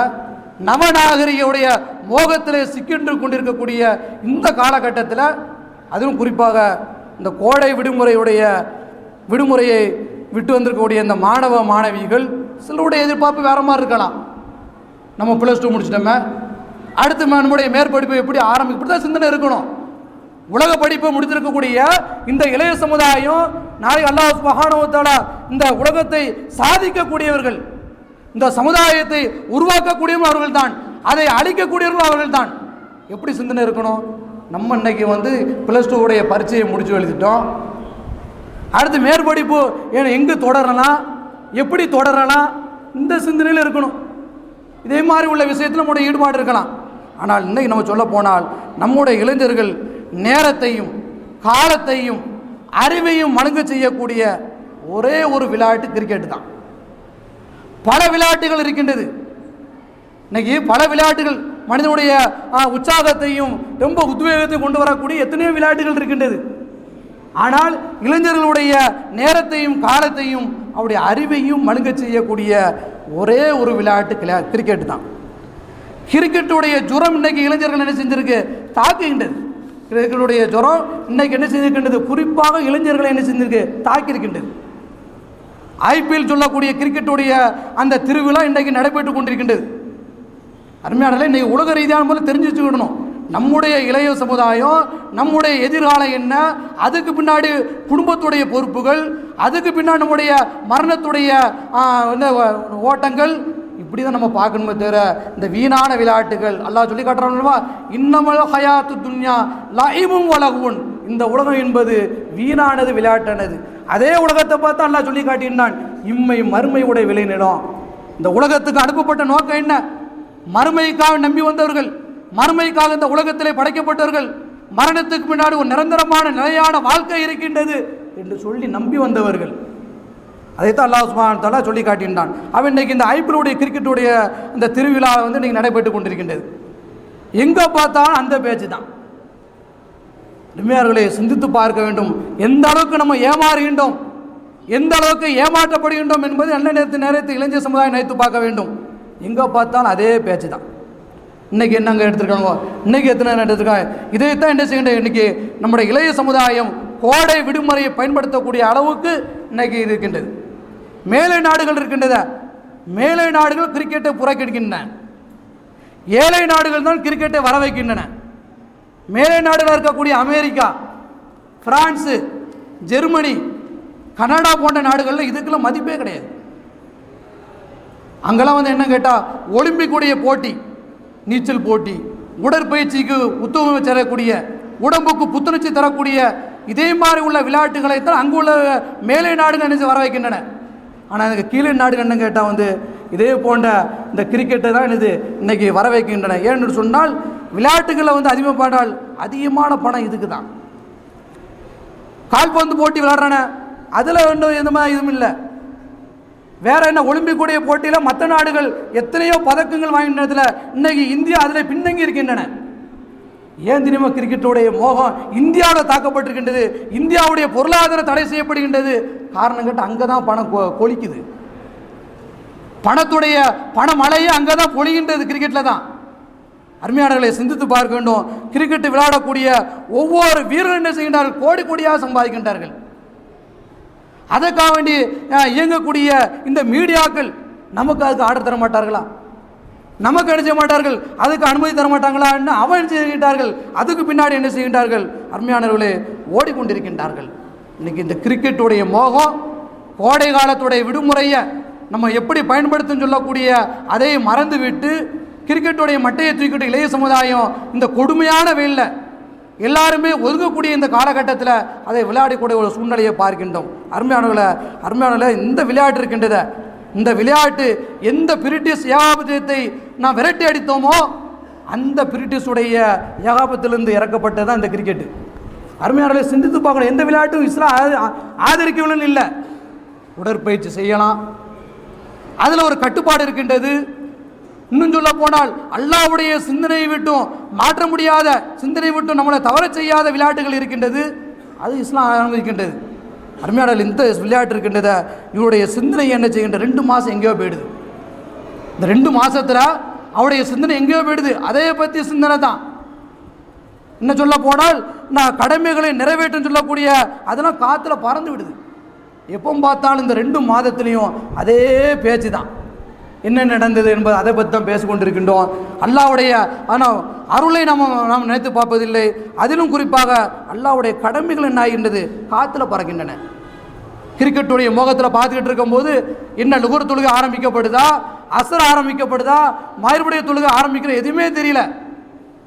நவநாகரிகவுடைய மோகத்திலே சிக்கின்று கொண்டிருக்கக்கூடிய இந்த காலகட்டத்தில், அதுவும் குறிப்பாக இந்த கோடை விடுமுறையை விட்டு வந்திருக்கக்கூடிய இந்த மாணவ மாணவிகள் சிலருடைய எதிர்பார்ப்பு வேற மாதிரி இருக்கலாம். நம்ம +2 முடிச்சிட்டோமே, அடுத்து நம்முடைய மேற்படிப்பு எப்படி ஆரம்பிக்கும், இப்படி தான் சிந்தனை இருக்கணும். உலக படிப்பை முடித்திருக்கக்கூடிய இந்த இளைய சமுதாயம் நாளை அல்லாஹ் சுப்ஹானஹு வ தஆலா இந்த உலகத்தை சாதிக்கக்கூடியவர்கள், இந்த சமுதாயத்தை உருவாக்கக்கூடியவர்கள் அவர்கள் தான், அதை அழிக்கக்கூடியவர்கள் அவர்கள் தான். எப்படி சிந்தனை இருக்கணும்? நம்ம இன்னைக்கு +2 உடைய பரீட்சையை முடிச்சு எழுதிட்டோம், அடுத்து மேற்படிப்பு எங்கு தொடரலாம், எப்படி தொடரலாம், இந்த சிந்தனையில் இருக்கணும். இதே மாதிரி உள்ள விஷயத்தில் நம்முடைய ஈடுபாடு இருக்கலாம். ஆனால் இன்னைக்கு நம்ம சொல்ல போனால் நம்முடைய இளைஞர்கள் நேரத்தையும் காலத்தையும் அறிவையும் மழுங்க செய்யக்கூடிய ஒரே ஒரு விளையாட்டு கிரிக்கெட் தான். பல விளையாட்டுகள் இருக்கின்றது. இன்னைக்கு பல விளையாட்டுகள் மனிதனுடைய உற்சாகத்தையும் ரொம்ப உத்வேகத்தையும் கொண்டு வரக்கூடிய எத்தனையோ விளையாட்டுகள் இருக்கின்றது. ஆனால் இளைஞர்களுடைய நேரத்தையும் காலத்தையும் அவருடைய அறிவையும் மழுங்க செய்யக்கூடிய ஒரே ஒரு விளையாட்டு கிரிக்கெட் தான். கிரிக்கெட்டுடைய ஜுரம் இன்னைக்கு இளைஞர்கள் என்ன செஞ்சிருக்கு, தாக்குகின்றது. கிரிக்கெட்டுடைய ஜுரம் இன்னைக்கு என்ன செஞ்சிருக்கின்றது, குறிப்பாக இளைஞர்களை என்ன செஞ்சிருக்கு, தாக்கியிருக்கின்றது. IPL சொல்லக்கூடிய கிரிக்கெட்டுடைய அந்த திருவிழா இன்றைக்கு நடைபெற்று கொண்டிருக்கின்றது. அருமையானவர்களே, இன்னைக்கு உலக ரீதியான போல தெரிஞ்சு வச்சுக்கிடணும். நம்முடைய இளைய சமுதாயம், நம்முடைய எதிர்காலம் என்ன, அதுக்கு பின்னாடி குடும்பத்துடைய பொறுப்புகள், அதுக்கு பின்னாடி நம்முடைய மரணத்துடைய ஓட்டங்கள், இப்படி தான் நம்ம பார்க்கணுமே தவிர இந்த வீணான விளையாட்டுகள் அல்லாஹ் சொல்லி காட்டுறாங்களா, இன்னமல் ஹயாத்து துன்யா லஇபும் வலகுன், இந்த உலகம் என்பது வீணானது விளையாட்டானது. அதே உலகத்தை பார்த்து அல்லாஹ் சொல்லி காட்டினான் இம்மை மறுமை உடைய விளைநிலம். இந்த உலகத்துக்கு அனுப்பப்பட்ட நோக்கம் என்ன? மறுமைக்காக நம்பி வந்தவர்கள், மறுமைக்காக இந்த உலகத்திலே படைக்கப்பட்டவர்கள், மரணத்துக்கு முன்னாடி ஒரு நிரந்தரமான நிலையான வாழ்க்கை இருக்கின்றது என்று சொல்லி நம்பி வந்தவர்கள். அதைத்தான் அல்லாஹ் சுப்ஹானஹு வ தஆலா சொல்லி காட்டினான். அவன் இன்னைக்கு இந்த ஐபிஎல்லுடைய கிரிக்கெட்டுடைய இந்த திருவிழா வந்து இன்னைக்கு நடைபெற்று கொண்டிருக்கின்றது. எங்கே பார்த்தாலும் அந்த பேச்சு தான். உண்மையாளர்களை சிந்தித்து பார்க்க வேண்டும். எந்த அளவுக்கு நம்ம ஏமாறுகின்றோம், எந்த அளவுக்கு ஏமாற்றப்படுகின்றோம் என்பது நல்ல நேரத்தில் இளைஞர் சமுதாயம் நினைத்து பார்க்க வேண்டும். எங்கே பார்த்தாலும் அதே பேச்சு தான். இன்றைக்கி என்னங்க எடுத்துருக்காங்க, இன்றைக்கி எத்தனை எடுத்துருக்காங்க. இதைத்தான் என்ன செய்கின்ற இன்றைக்கி நம்முடைய இளைய சமுதாயம் கோடை விடுமுறையை பயன்படுத்தக்கூடிய அளவுக்கு இன்றைக்கி இருக்கின்றது. மேலை நாடுகள் இருக்கின்றத, மேலை நாடுகள் கிரிக்கெட்டை புறக்கணிக்கின்றன, ஏழை நாடுகள் தான் கிரிக்கெட்டை வர வைக்கின்றன. மேலை நாடுகளில் இருக்கக்கூடிய அமெரிக்கா, பிரான்ஸு, ஜெர்மனி, கனடா போன்ற நாடுகளில் இதுக்கெல்லாம் மதிப்பே கிடையாது. அங்கெல்லாம் வந்து என்ன கேட்டால் ஒலிம்பிக்குடைய போட்டி, நீச்சல் போட்டி, உடற்பயிற்சிக்கு உத்தரவு தரக்கூடிய, உடம்புக்கு புத்துணர்ச்சி தரக்கூடிய இதே மாதிரி உள்ள விளையாட்டுகளைத்தான் அங்கு உள்ள மேலை நாடுகள் நினைச்சு வர வைக்கின்றன. ஆனால் எனக்கு கீழே நாடுகள் என்ன கேட்டால் வந்து இதே போன்ற இந்த கிரிக்கெட்டை தான் இது இன்னைக்கு வர வைக்கின்றன. ஏன்னு சொன்னால் விளையாட்டுகளில் வந்து அதிகமாக அதிகமான பணம் இதுக்கு தான். கால்பந்து போட்டி விளையாடுறான அதில் ஒன்றும் எந்த மாதிரி இதுவும் இல்லை. வேற என்ன, ஒலிம்பிக்குடைய போட்டியில் மற்ற நாடுகள் எத்தனையோ பதக்கங்கள் வாங்கினதில் இன்னைக்கு இந்தியா அதில் பின்னங்கி இருக்கின்றன. ஏன் தெரியுமா? கிரிக்கெட்டுடைய மோகம் இந்தியாவில் தாக்கப்பட்டிருக்கின்றது, இந்தியாவுடைய பொருளாதாரம் தடை செய்யப்படுகின்றது. காரணம் கேட்டு அங்கே தான் பணம் கொளிக்குது, பணத்துடைய பணமழையே அங்கே தான் பொழிகின்றது, கிரிக்கெட்டில் தான். அருமையாளர்களை சிந்தித்து பார்க்க வேண்டும். கிரிக்கெட் விளையாடக்கூடிய ஒவ்வொரு வீரர்கள் என்ன செய்கின்றார்கள்? கோடி கோடியாக சம்பாதிக்கின்றார்கள். அதற்காக வேண்டி இயங்கக்கூடிய இந்த மீடியாக்கள் நமக்கு அதுக்கு ஆர்டர் தர மாட்டார்களா? நமக்கு என்ன செய்ய மாட்டார்கள்? அதுக்கு அனுமதி தர மாட்டாங்களா? அவன் செய்கின்றார்கள். அதுக்கு பின்னாடி என்ன செய்கின்றார்கள்? அருமையானவர்களே, ஓடிக்கொண்டிருக்கின்றார்கள். இன்னைக்கு இந்த கிரிக்கெட்டுடைய மோகம், கோடை காலத்துடைய விடுமுறையை நம்ம எப்படி பயன்படுத்தும் சொல்லக்கூடிய அதை மறந்து விட்டு கிரிக்கெட்டுடைய மட்டையை தூக்கிட்டு இளைய சமுதாயம் இந்த கொடுமையான வெயிலில் எல்லாருமே ஒதுங்கக்கூடிய இந்த காலகட்டத்தில் அதை விளையாடக்கூடிய ஒரு சூழ்நிலையை பார்க்கின்றோம். அருமையானவர்களே, இந்த விளையாட்டு இருக்கின்றத, இந்த விளையாட்டு எந்த பிரிட்டிஷ் ஏகாபத்தியத்தை நான் விரட்டி அடித்தோமோ அந்த பிரிட்டிஷுடைய ஏகாபத்திலிருந்து இறக்கப்பட்டதான் இந்த கிரிக்கெட்டு. அருமையானவர்களை சிந்தித்து பார்க்கணும். எந்த விளையாட்டும் இஸ்லாம் ஆதரிக்கவில்லைன்னு இல்லை. உடற்பயிற்சி செய்யலாம், அதில் ஒரு கட்டுப்பாடு இருக்கின்றது. இன்னும் சொல்ல போனால் அல்லாஹ்வுடைய சிந்தனையை விட்டும் மாற்ற முடியாத சிந்தனை விட்டும் நம்மளை தவற செய்யாத விளையாட்டுகள் இருக்கின்றது, அது இஸ்லாம் அனுமதிக்கின்றது. அருமையாளர்கள், இந்த விளையாட்டு இருக்கின்றத இவருடைய சிந்தனை என்ன செய்கின்ற 2 மாதம் எங்கேயோ போயிடுது. இந்த 2 மாதத்தில் அவருடைய சிந்தனை எங்கேயோ போயிடுது, அதே பற்றி சிந்தனை தான். என்ன சொல்ல போனால் நான் கடமைகளை நிறைவேற்றும் சொல்லக்கூடிய அதெல்லாம் காற்றுல பறந்து விடுது. எப்போ பார்த்தாலும் இந்த 2 மாதத்துலேயும் அதே பேச்சு தான். என்ன நடந்தது என்பது அதை பற்றி தான் பேசிக்கொண்டிருக்கின்றோம். அல்லாஹ்வுடைய ஆனால் அருளை நாம் நினைத்து பார்ப்பதில்லை. அதிலும் குறிப்பாக அல்லாஹ்வுடைய கடமைகள் என்ன ஆகின்றது? காற்றுல பறக்கின்றன. கிரிக்கெட்டுடைய மோகத்தில் பார்த்துக்கிட்டு இருக்கும்போது என்ன லுகர் தொழுகை ஆரம்பிக்கப்படுதா, அசர் ஆரம்பிக்கப்படுதா, மறுபடிய தொழுகை ஆரம்பிக்கிற எதுவுமே தெரியல.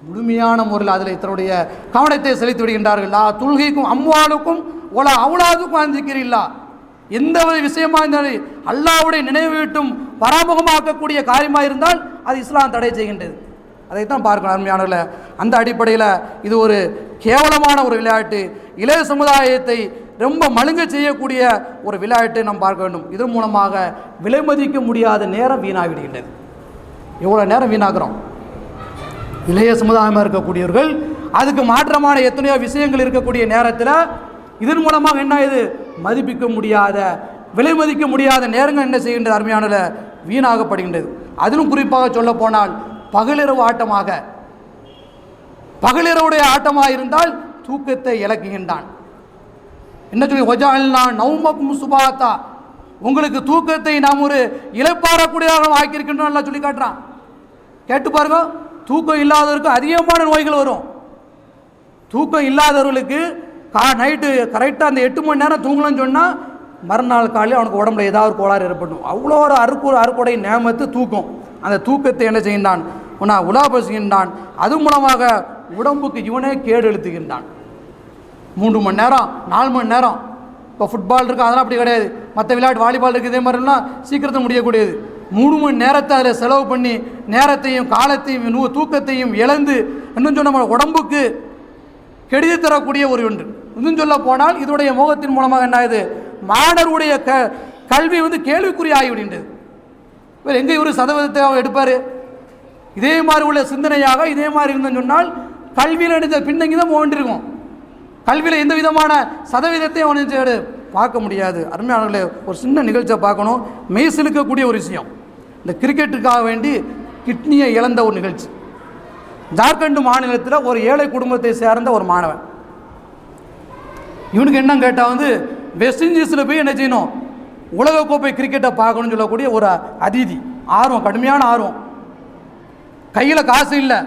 முழுமையான முறையில் அதில் தன்னுடைய கவனத்தை செலுத்தி விடுகின்றார்கள். தொழுகைக்கும் அம்வாலுக்கும் ஒலா அவுலாதுக்கும் அஞ்சிக்கிறீங்களா, எந்த ஒரு விஷயமா இருந்தாலும் அல்லாஹ்வுடைய நினைவு விட்டும் பராமுகமாக்கக்கூடிய காரியமாக இருந்தால் அது இஸ்லாம் தடை செய்கின்றது. அதைத்தான் பார்க்கணும். அருமையானவர்களே, அந்த அடிப்படையில் இது ஒரு கேவலமான ஒரு விளையாட்டு, இளைய சமுதாயத்தை ரொம்ப மழுங்க செய்யக்கூடிய ஒரு விளையாட்டை நாம் பார்க்க வேண்டும். இதன் மூலமாக விலை மதிக்க முடியாத நேரம் வீணாகிவிடுகின்றது. எவ்வளோ நேரம் வீணாகிறோம்? இளைய சமுதாயமாக இருக்கக்கூடியவர்கள் அதுக்கு மாற்றமான எத்தனையோ விஷயங்கள் இருக்கக்கூடிய நேரத்தில் இதன் மூலமாக என்ன, இது மதிப்பிக்க முடியாத விலை மதிக்க முடியாத நேரங்கள் என்ன செய்கின்றது? அருமையானல வீணாகப்படுகின்றது. அதிலும் குறிப்பாக சொல்ல போனால் பகலிரவு ஆட்டமாக, பகலிரவுடைய ஆட்டமாக இருந்தால் தூக்கத்தை இழக்குகின்றான். என்ன சொல்லி ஒஜால்னா நௌமக்கும் சுபாத்தா, உங்களுக்கு தூக்கத்தை நாம் ஒரு இழப்பாறக்கூடியதாக ஆக்கியிருக்கின்றோம் சொல்லி காட்டுறான். கேட்டு பாருங்க, தூக்கம் இல்லாதவருக்கு அதிகமான நோய்கள் வரும். தூக்கம் இல்லாதவர்களுக்கு நைட்டு கரெக்டாக அந்த 8 மணி நேரம் தூங்கலன்னு சொன்னால் மறுநாள் காலையில் அவனுக்கு உடம்புல ஏதாவது ஒரு கோளாறு ஏற்படும். அவ்வளோ ஒரு அறுக்குடை நேமத்து தூக்கம். அந்த தூக்கத்தை என்ன செய்கின்றான், உலாபசுகின்றான். அது மூலமாக உடம்புக்கு இவனே கேடு எழுத்துகின்றான். 3 மணி நேரம் 4 மணி நேரம். இப்போ ஃபுட்பால் இருக்குது, அதெல்லாம் அப்படி கிடையாது. மற்ற விளையாட்டு வாலிபால் இருக்குது, இதே மாதிரிலாம் சீக்கிரத்தில் முடியக்கூடியது. 3 மணி நேரத்தை அதில் செலவு பண்ணி நேரத்தையும் காலத்தையும் தூக்கத்தையும் இழந்து இன்னும் சொன்ன நம்ம உடம்புக்கு கெடுதி தரக்கூடிய ஒரு ஒன்று. இன்னும் சொல்ல போனால் இதோடைய மோகத்தின் மூலமாக என்ன ஆகுது, மாணவருடைய கல்வி கேள்விக்குறி ஆகிவிடுகின்றது. இவர் எங்கே ஒரு சதவீதத்தை அவர் எடுப்பார்? இதே மாதிரி உள்ள சிந்தனையாக இதே மாதிரி இருந்தேன்னு சொன்னால் கல்வியில் எடுத்த பின்னங்கி தான் போகின்றிருக்கும். கல்வியில் எந்த விதமான சதவீதத்தையும் அவன் பார்க்க முடியாது. அருமையானவர்களே, ஒரு சின்ன நிகழ்ச்சியை பார்க்கணும். மெய்சிலுக்கக்கூடிய ஒரு விஷயம். இந்த கிரிக்கெட்டுக்காக வேண்டி கிட்னியை இழந்த ஒரு நிகழ்ச்சி. ஜார்க்கண்ட் மாநிலத்தில் ஒரு ஏழை குடும்பத்தை சேர்ந்த ஒரு மாணவன். இவனுக்கு என்ன கேட்டால் வெஸ்ட் இண்டீஸில் போய் என்ன செய்யணும், உலகக்கோப்பை கிரிக்கெட்டை பார்க்கணும்னு சொல்லக்கூடிய ஒரு அதிதி ஆர்வம், கடுமையான ஆர்வம். கையில் காசு இல்லை.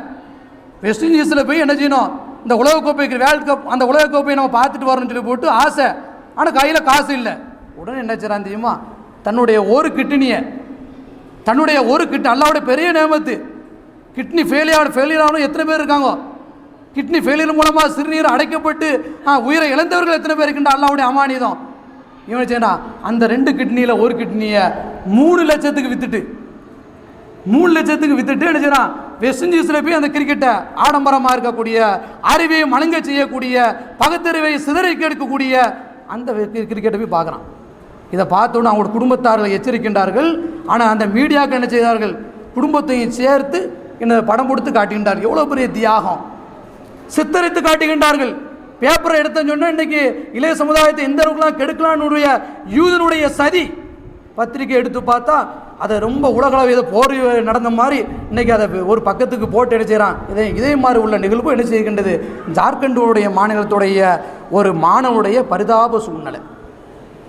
வெஸ்ட் இண்டீஸில் போய் என்ன செய்யணும், இந்த உலகக்கோப்பைக்கு வேர்ல்டு கப் அந்த உலகக்கோப்பையை நம்ம பார்த்துட்டு வரணும்னு சொல்லி போட்டு ஆசை. ஆனால் கையில் காசு இல்லை. உடனே என்ன செய்றான் தெரியுமா, தன்னுடைய ஒரு கிட்னியை அல்லாவுடைய பெரிய நேமத்து. கிட்னி ஃபெயிலியர் ஆகணும் எத்தனை பேர் இருக்காங்க? கிட்னி ஃபெயிலியர் மூலமாக சிறுநீர் அடைக்கப்பட்டு உயிரை இழந்தவர்கள் எத்தனை பேர் இருக்கின்ற அல்லாவுடைய அமானிதம். இவன் செய்யணும், அந்த 2 கிட்னியில் ஒரு கிட்னியை 3 லட்சத்துக்கு வித்துட்டு என்ன செய்யறான், வெஸ்ட் இண்டீஸில் போய் அந்த கிரிக்கெட்டை ஆடம்பரமாக இருக்கக்கூடிய அறிவை மழுங்க செய்யக்கூடிய பகுத்தறிவை சிதறிக்க எடுக்கக்கூடிய அந்த கிரிக்கெட்டை போய் பார்க்குறான். இதை பார்த்தோன்னு அவங்களோட குடும்பத்தார்கள் எச்சரிக்கின்றார்கள். ஆனால் அந்த மீடியாக்கள் என்ன செய்தார்கள், குடும்பத்தையும் சேர்த்து இந்த படம் கொடுத்து காட்டுகின்றார்கள். எவ்வளோ பெரிய தியாகம் சித்தரித்து காட்டுகின்றார்கள். பேப்பரை எடுத்தேன்னு சொன்னால் இன்றைக்கி இளைய சமுதாயத்தை எந்த அளவுக்குலாம் கெடுக்கலான்னு யூதனுடைய சதி. பத்திரிக்கை எடுத்து பார்த்தா அதை ரொம்ப உலகளவு போர் நடந்த மாதிரி இன்றைக்கி அதை ஒரு பக்கத்துக்கு போட்டு என்ன செய்கிறான். இதே மாதிரி உள்ள நிகழ்வு என்ன செய்கின்றது, ஜார்க்கண்டுடைய மாநிலத்துடைய ஒரு மாணவனுடைய பரிதாப சூழ்நிலை.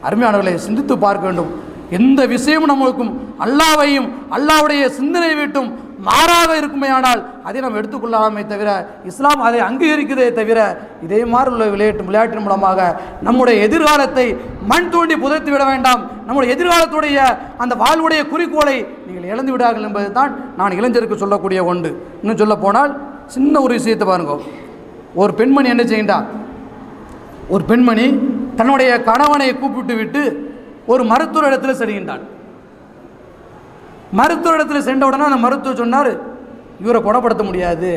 அருமையானவர்களை சிந்தித்து பார்க்க வேண்டும். எந்த விஷயமும் நம்மளுக்கும் அல்லாவையும் அல்லாவுடைய சிந்தனை விட்டும் மாறாக இருக்குமே ஆனால் அதை நாம் எடுத்துக்கொள்ளாமே தவிர இஸ்லாம் அதை அங்கீகரிக்கிறதே தவிர இதே மாதிரி உள்ள விளையாட்டின் மூலமாக நம்முடைய எதிர்காலத்தை மண் தோண்டி புதைத்து விட வேண்டாம். நம்முடைய எதிர்காலத்துடைய அந்த வாழ்வுடைய குறிக்கோளை நீங்கள் இழந்து விடார்கள் என்பது தான் நான் இளைஞருக்கு சொல்லக்கூடிய ஒன்று. இன்னும் சொல்ல போனால் சின்ன ஒரு விஷயத்தை பாருங்க. ஒரு பெண்மணி என்ன செய்கின்றார், ஒரு பெண்மணி தன்னுடைய கணவனை கூப்பிட்டு விட்டு ஒரு மருத்துவர் இடத்துல செல்கின்றாள். மருத்துவ இடத்துல சென்ற உடனே அந்த மருத்துவர் சொன்னார், இவரை குணப்படுத்த முடியாது.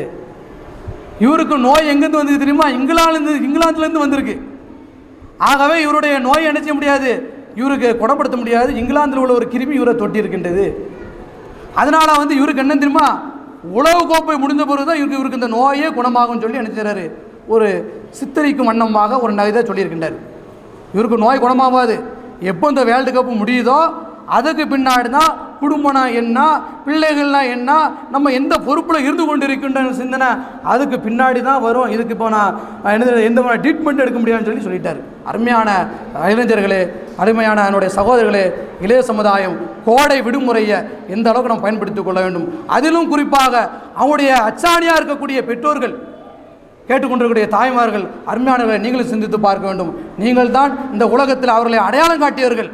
இவருக்கு நோய் எங்கேருந்து வந்தது தெரியுமா, இங்கிலாந்துலேருந்து வந்திருக்கு. ஆகவே இவருடைய நோயை என்ன செய்ய முடியாது, இவருக்கு குணப்படுத்த முடியாது. இங்கிலாந்தில் உள்ள ஒரு கிருமி இவரை தொட்டி இருக்கின்றது. அதனால் இவருக்கு என்ன தெரியுமா, உலகக்கோப்பை முடிந்த பிறகு தான் இவருக்கு இந்த நோயே குணமாகும்னு சொல்லி என்ன செய்கிறாரு, ஒரு சித்தரிக்கும் வண்ணமாக ஒரு இதை சொல்லியிருக்கின்றார். இவருக்கு நோய் குணமாகாது. எப்போ இந்த வேர்ல்டு கப்பு முடியுதோ அதுக்கு பின்னாடி தான் குடும்பம்னா என்ன, பிள்ளைகள்னா என்ன, நம்ம எந்த பொறுப்பில் இருந்து கொண்டு இருக்கின்ற சிந்தனை அதுக்கு பின்னாடி தான் வரும். இதுக்கு இப்போ நான் எந்த ட்ரீட்மெண்ட் எடுக்க முடியாதுன்னு சொல்லிட்டார். அருமையான இளைஞர்களே, அருமையான என்னுடைய சகோதரர்களே, இளைய சமுதாயம் கோடை விடுமுறையை எந்த அளவுக்கு நம்ம பயன்படுத்திக் கொள்ள வேண்டும். அதிலும் குறிப்பாக அவங்களுடைய அச்சாணியாக இருக்கக்கூடிய பெற்றோர்கள், கேட்டுக்கொண்டிருக்கக்கூடிய தாய்மார்கள், அருமையானவர்களை நீங்களும் சிந்தித்து பார்க்க வேண்டும். நீங்கள் தான் இந்த உலகத்தில் அவர்களை அடையாளம் காட்டியவர்கள்.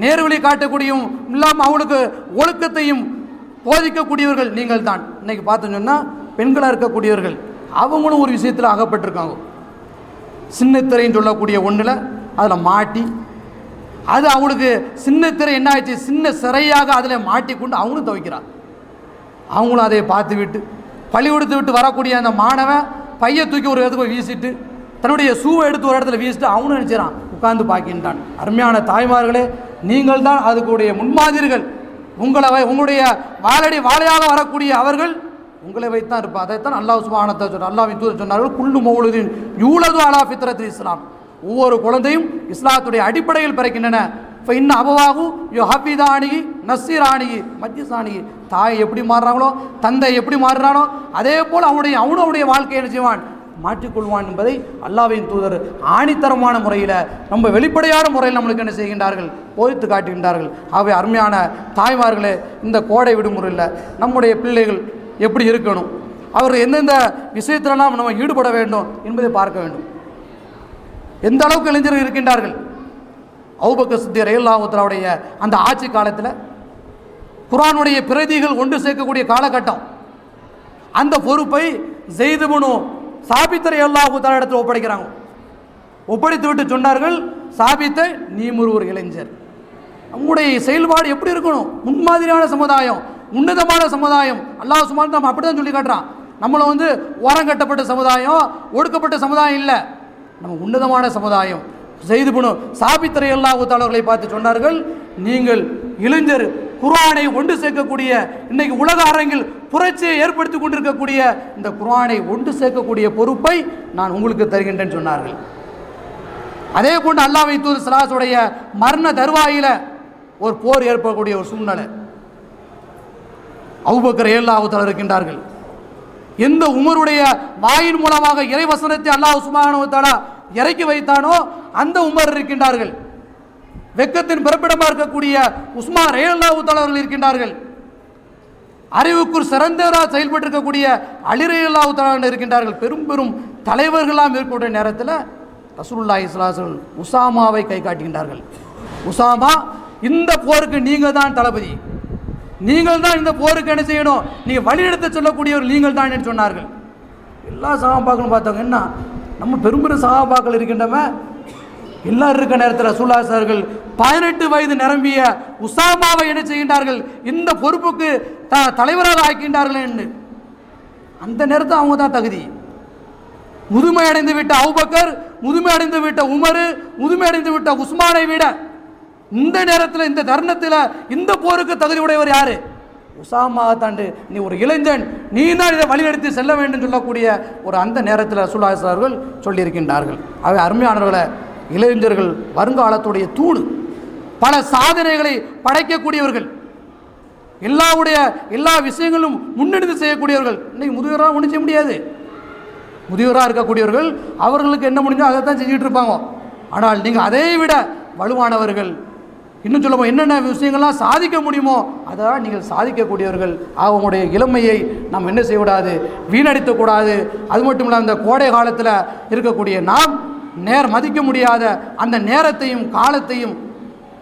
நேர்வழி காட்டக்கூடியும் இல்லாமல் அவங்களுக்கு ஒழுக்கத்தையும் போதிக்கக்கூடியவர்கள் நீங்கள் தான். இன்றைக்கி பார்த்தோன்னு சொன்னால் பெண்களாக இருக்கக்கூடியவர்கள் அவங்களும் ஒரு விஷயத்தில் அகப்பட்டிருக்காங்க. சின்னத்திரைன்னு சொல்லக்கூடிய ஒன்றில் அதில் மாட்டி அது அவங்களுக்கு சின்னத்திரை என்ன ஆச்சு, சின்ன சிறையாக அதில் மாட்டிக்கொண்டு அவங்களும் துவைக்கிறாங்க. அவங்களும் அதை பார்த்து விட்டு பள்ளி கொடுத்து விட்டு வரக்கூடிய அந்த மாணவன் பையை தூக்கி ஒரு இடத்துக்கு வீசிட்டு தன்னுடைய ஷூவை எடுத்து ஒரு இடத்துல வீசிட்டு அவனும் நினைச்சான் உட்கார்ந்து பார்க்கின்றான். அருமையான தாய்மார்களே, நீங்கள் தான் அதுக்குடைய முன்மாதிரிகள். உங்களுடைய வாழையாக வரக்கூடிய அவர்கள் உங்களை வைத்தான் இருப்பார். அதைத்தான் அல்லாஹ் சுப்ஹானஹு வ தஆலா அல்லாஹ்வின் தூதர் சொன்னார்கள், குல்லு மௌலூதின் யூலது அலா ஃபித்ரத்தில் இஸ்லாம். ஒவ்வொரு குழந்தையும் இஸ்லாத்துடைய அடிப்படையில் பிறக்கின்றன. இப்போ இன்னும் அபவாகு யோ ஹபீதானிகி நசீரானிகி மஜ்ஜிசானிகி. தாய் எப்படி மாறுறாங்களோ, தந்தை எப்படி மாறுறானோ, அதே போல் அவனுடைய வாழ்க்கையை என்ன செய்வான், மாற்றிக்கொள்வான் என்பதை அல்லாஹ்வின் தூதர் ஆணித்தரமான முறையில், ரொம்ப வெளிப்படையான முறையில் நம்மளுக்கு என்ன செய்கின்றார்கள், போதித்து காட்டுகின்றார்கள். ஆகவே அருமையான தாய்மார்களே, இந்த கோடை விடுமுறையில் நம்முடைய பிள்ளைகள் எப்படி இருக்கணும், அவர் எந்தெந்த விஷயத்திலெல்லாம் நம்ம ஈடுபட வேண்டும் என்பதை பார்க்க வேண்டும். எந்த அளவுக்கு இளைஞர்கள் இருக்கின்றார்கள். அபூபக்கர் சித்திக் ரலியல்லாஹு தஆலாவுடைய அந்த ஆட்சி காலத்தில் குர்ஆனுடைய பிரதிகள் ஒன்று சேர்க்கக்கூடிய காலகட்டம். அந்த பொறுப்பை ஸைத் இப்னு சாபித் ரலியல்லாஹு தஆலா இடத்தில் ஒப்படைக்கிறாங்க. ஒப்படைத்து விட்டு சொன்னார்கள், சாபித்தை நீ ஒரு இளைஞர், நம்முடைய செயல்பாடு எப்படி இருக்கணும், முன்மாதிரியான சமுதாயம், உன்னதமான சமுதாயம். அல்லாஹ் சுப்ஹானஹு நம்ம அப்படி தான் சொல்லி காட்டுறான். நம்மளை ஓரங்கட்டப்பட்ட சமுதாயம், ஒடுக்கப்பட்ட சமுதாயம் இல்லை, நம்ம உன்னதமான சமுதாயம். ஸைத் இப்னு சாபித் ரலியல்லாஹு தஆலா அவர்களை பார்த்து சொன்னார்கள், நீங்கள் இளைஞர், குர்ஆனை ஒன்று சேர்க்கக்கூடிய, இன்னைக்கு உலக அரங்கில் புரட்சியை ஏற்படுத்தி கொண்டிருக்கக்கூடிய இந்த குர்ஆனை ஒன்று சேர்க்கக்கூடிய பொறுப்பை நான் உங்களுக்கு தருகின்றேன் சொன்னார்கள். அதே போன்று அல்லாஹ்வை தூதர் ஸல்லல்லாஹு அலைஹி வஸல்லம் மரண தருவாயில ஒரு போர் ஏற்படக்கூடிய ஒரு சூழ்நிலை. அபூபக்கர் ரலியல்லாஹு தஆலா இருக்கின்றார்கள். எந்த உமருடைய வாயின் மூலமாக இறைவசனத்தை அல்லாஹ் சுப்ஹானஹு வ தஆலா இறக்கி வைத்தானோ அந்த உமர் இருக்கின்றார்கள். வெக்கத்தின் பிறப்பிடமாக இருக்கக்கூடிய உஸ்மான் ரலியல்லாஹு தஆலா அவர்கள் இருக்கின்றார்கள். அறிவுக்குள் சிறந்தவராக செயல்பட்டிருக்கக்கூடிய அலி ரலியல்லாஹு தஆலா இருக்கின்றார்கள். பெரும் பெரும் தலைவர்களாம் இருக்கக்கூடிய நேரத்தில் ரசூலுல்லாஹி ஸல்லல்லாஹு அலைஹி வஸல்லம் உசாமாவை கை காட்டுகின்றார்கள். உசாமா, இந்த போருக்கு நீங்கள் தான் தளபதி, நீங்கள் தான் இந்த போருக்கு என்ன செய்யணும், நீங்கள் வழிநடத்த சொல்லக்கூடியவர் நீங்கள் தான் என்று சொன்னார்கள். எல்லா சஹாபாக்களும் பார்த்தாங்க, என்ன நம்ம பெரும் பெரும் சஹாபாக்கள் இருக்கின்றவன் எல்லாரும் இருக்க நேரத்தில் ரசூலுல்லாஹி அவர்கள் 18 வயது நிரம்பிய உசாமாவை என்ன செய்கின்றார்கள், இந்த பொறுப்புக்கு தலைவராக ஆக்கின்றார்கள் என்று. அந்த நேரத்தில் அவங்க தான் தகுதி. முதுமை அடைந்து விட்ட அபூபக்கர், முதுமை அடைந்து விட்ட உமர், முதுமை அடைந்து விட்ட உஸ்மானை விட இந்த நேரத்தில், இந்த தருணத்தில் இந்த போருக்கு தகுதி உடையவர் யாரு? உசாமா தாண்டு. நீ ஒரு இளைஞன், நீ தான் இதை வழிநடத்தி செல்ல வேண்டும் சொல்லக்கூடிய ஒரு அந்த நேரத்தில் ரசூலுல்லாஹி அவர்கள் சொல்லியிருக்கின்றார்கள். அவை அருமையானவர்களை, இளைஞர்கள் வருங்காலத்துடைய தூணு, பல சாதனைகளை படைக்கக்கூடியவர்கள், எல்லா விஷயங்களும் முன்னெடுத்து செய்யக்கூடியவர்கள். இன்னைக்கு முதியோராக ஒன்றும் செய்ய முடியாது. முதியோராக இருக்கக்கூடியவர்கள் அவர்களுக்கு என்ன முடிஞ்சோ அதை தான் செஞ்சுட்டு இருப்பாங்க. ஆனால் நீங்கள் அதை விட வலுவானவர்கள், இன்னும் சொல்ல என்னென்ன விஷயங்கள்லாம் சாதிக்க முடியுமோ அதான் நீங்கள் சாதிக்கக்கூடியவர்கள். அவங்களுடைய இளமையை நாம் என்ன செய்யக்கூடாது, வீணடித்தக்கூடாது. அது மட்டும் இல்லாமல் இந்த கோடை காலத்தில் இருக்கக்கூடிய நாம் மதிக்க முடியாத அந்த நேரத்தையும் காலத்தையும்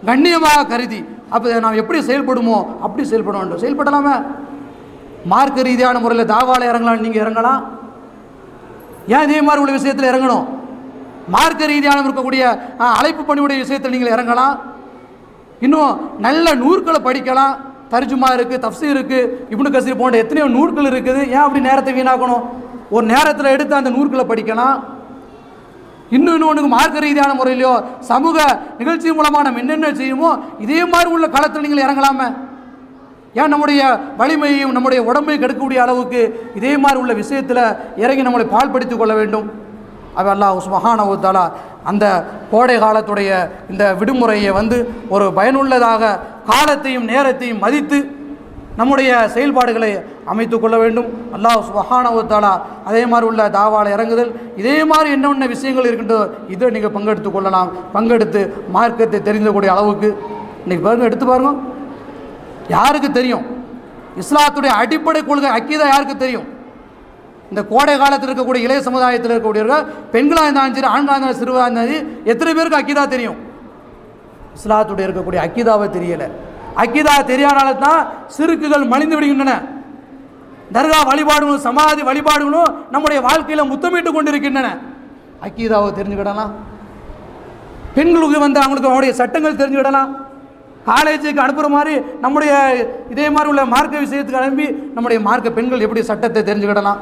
கண்ணியமாக கருதி அப்போ நாம் எப்படி செயல்படுமோ அப்படி செயல்பட வேண்டும். செயல்படலாமே. மார்க்க ரீதியான முறையில் தாவால இறங்கலாம், நீங்கள் இறங்கலாம். ஏன் இதே மாதிரி உள்ள விஷயத்தில் இறங்கணும்? மார்க்க ரீதியான இருக்கக்கூடிய அழைப்பு பணியுடைய விஷயத்தில் நீங்கள் இறங்கலாம். இன்னும் நல்ல நூல்களை படிக்கலாம். தர்ஜுமா இருக்குது, தஃப்சீர் இருக்குது, இப்னு கஸீர் போன்ற எத்தனையோ நூல்கள் இருக்குது. ஏன் அப்படி நேரத்தை வீணாக்கணும்? ஒரு நேரத்தில் எடுத்து அந்த நூல்களை படிக்கலாம். இன்னொன்று மார்க்க ரீதியான முறையிலையோ சமூக நிகழ்ச்சி மூலமாக நம்ம என்னென்ன செய்யுமோ இதே மாதிரி உள்ள களத்தில் நீங்கள் இறங்கலாமே. ஏன் நம்முடைய வலிமையையும் நம்முடைய உடம்பையும் கெடுக்கக்கூடிய அளவுக்கு இதே மாதிரி உள்ள விஷயத்தில் இறங்கி நம்மளை பால்படுத்திக் கொள்ள வேண்டும். அது அல்லாஹ் சுப்ஹானஹு வ தஆலா அந்த கோடை காலத்துடைய இந்த விடுமுறையை ஒரு பயனுள்ளதாக காலத்தையும் நேரத்தையும் மதித்து நம்முடைய செயல்பாடுகளை அமைத்து கொள்ள வேண்டும். அல்லாஹ் சுப்ஹானஹு வ தஆலா அதே மாதிரி உள்ள தாவால இறங்குதல், இதே மாதிரி என்னென்ன விஷயங்கள் இருக்கின்றோ இதை நீங்கள் பங்கெடுத்து கொள்ளலாம். பங்கெடுத்து மார்க்கத்தை தெரிந்தக்கூடிய அளவுக்கு இன்றைக்கி பாருங்கள், எடுத்து பாருங்க. யாருக்கு தெரியும் இஸ்லாத்துடைய அடிப்படை கொள்கை அக்கீதா? யாருக்கு தெரியும்? இந்த கோடை காலத்தில் இருக்கக்கூடிய இளைய சமுதாயத்தில் இருக்கக்கூடியவர்கள், பெண்களாக இருந்தாலும் சரி, ஆண்களாக இருந்தாலும் சிறுவாக இருந்தாலும் சரி, எத்தனை பேருக்கு அக்கீதா தெரியும்? இஸ்லாத்துடைய இருக்கக்கூடிய அக்கீதாவை தெரியலை. அக்கீதா தெரியாதனால தான் சிறுக்குகள் மலிந்து விடுகின்றன. தர்கா வழிபாடுகளும் சமாதி வழிபாடுகளும் நம்முடைய வாழ்க்கையில் முத்தமிட்டு கொண்டிருக்கின்றன. அக்கீதாவை தெரிஞ்சுக்கிடலாம். பெண்களுக்கு அவங்களுக்கு அவருடைய சட்டங்கள் தெரிஞ்சுக்கிடலாம். காலேஜுக்கு அனுப்புகிற மாதிரி நம்முடைய இதே மாதிரி உள்ள மார்க்க விஷயத்துக்கு அனுப்பி நம்முடைய மார்க்க பெண்கள் எப்படி சட்டத்தை தெரிஞ்சுக்கிடலாம்.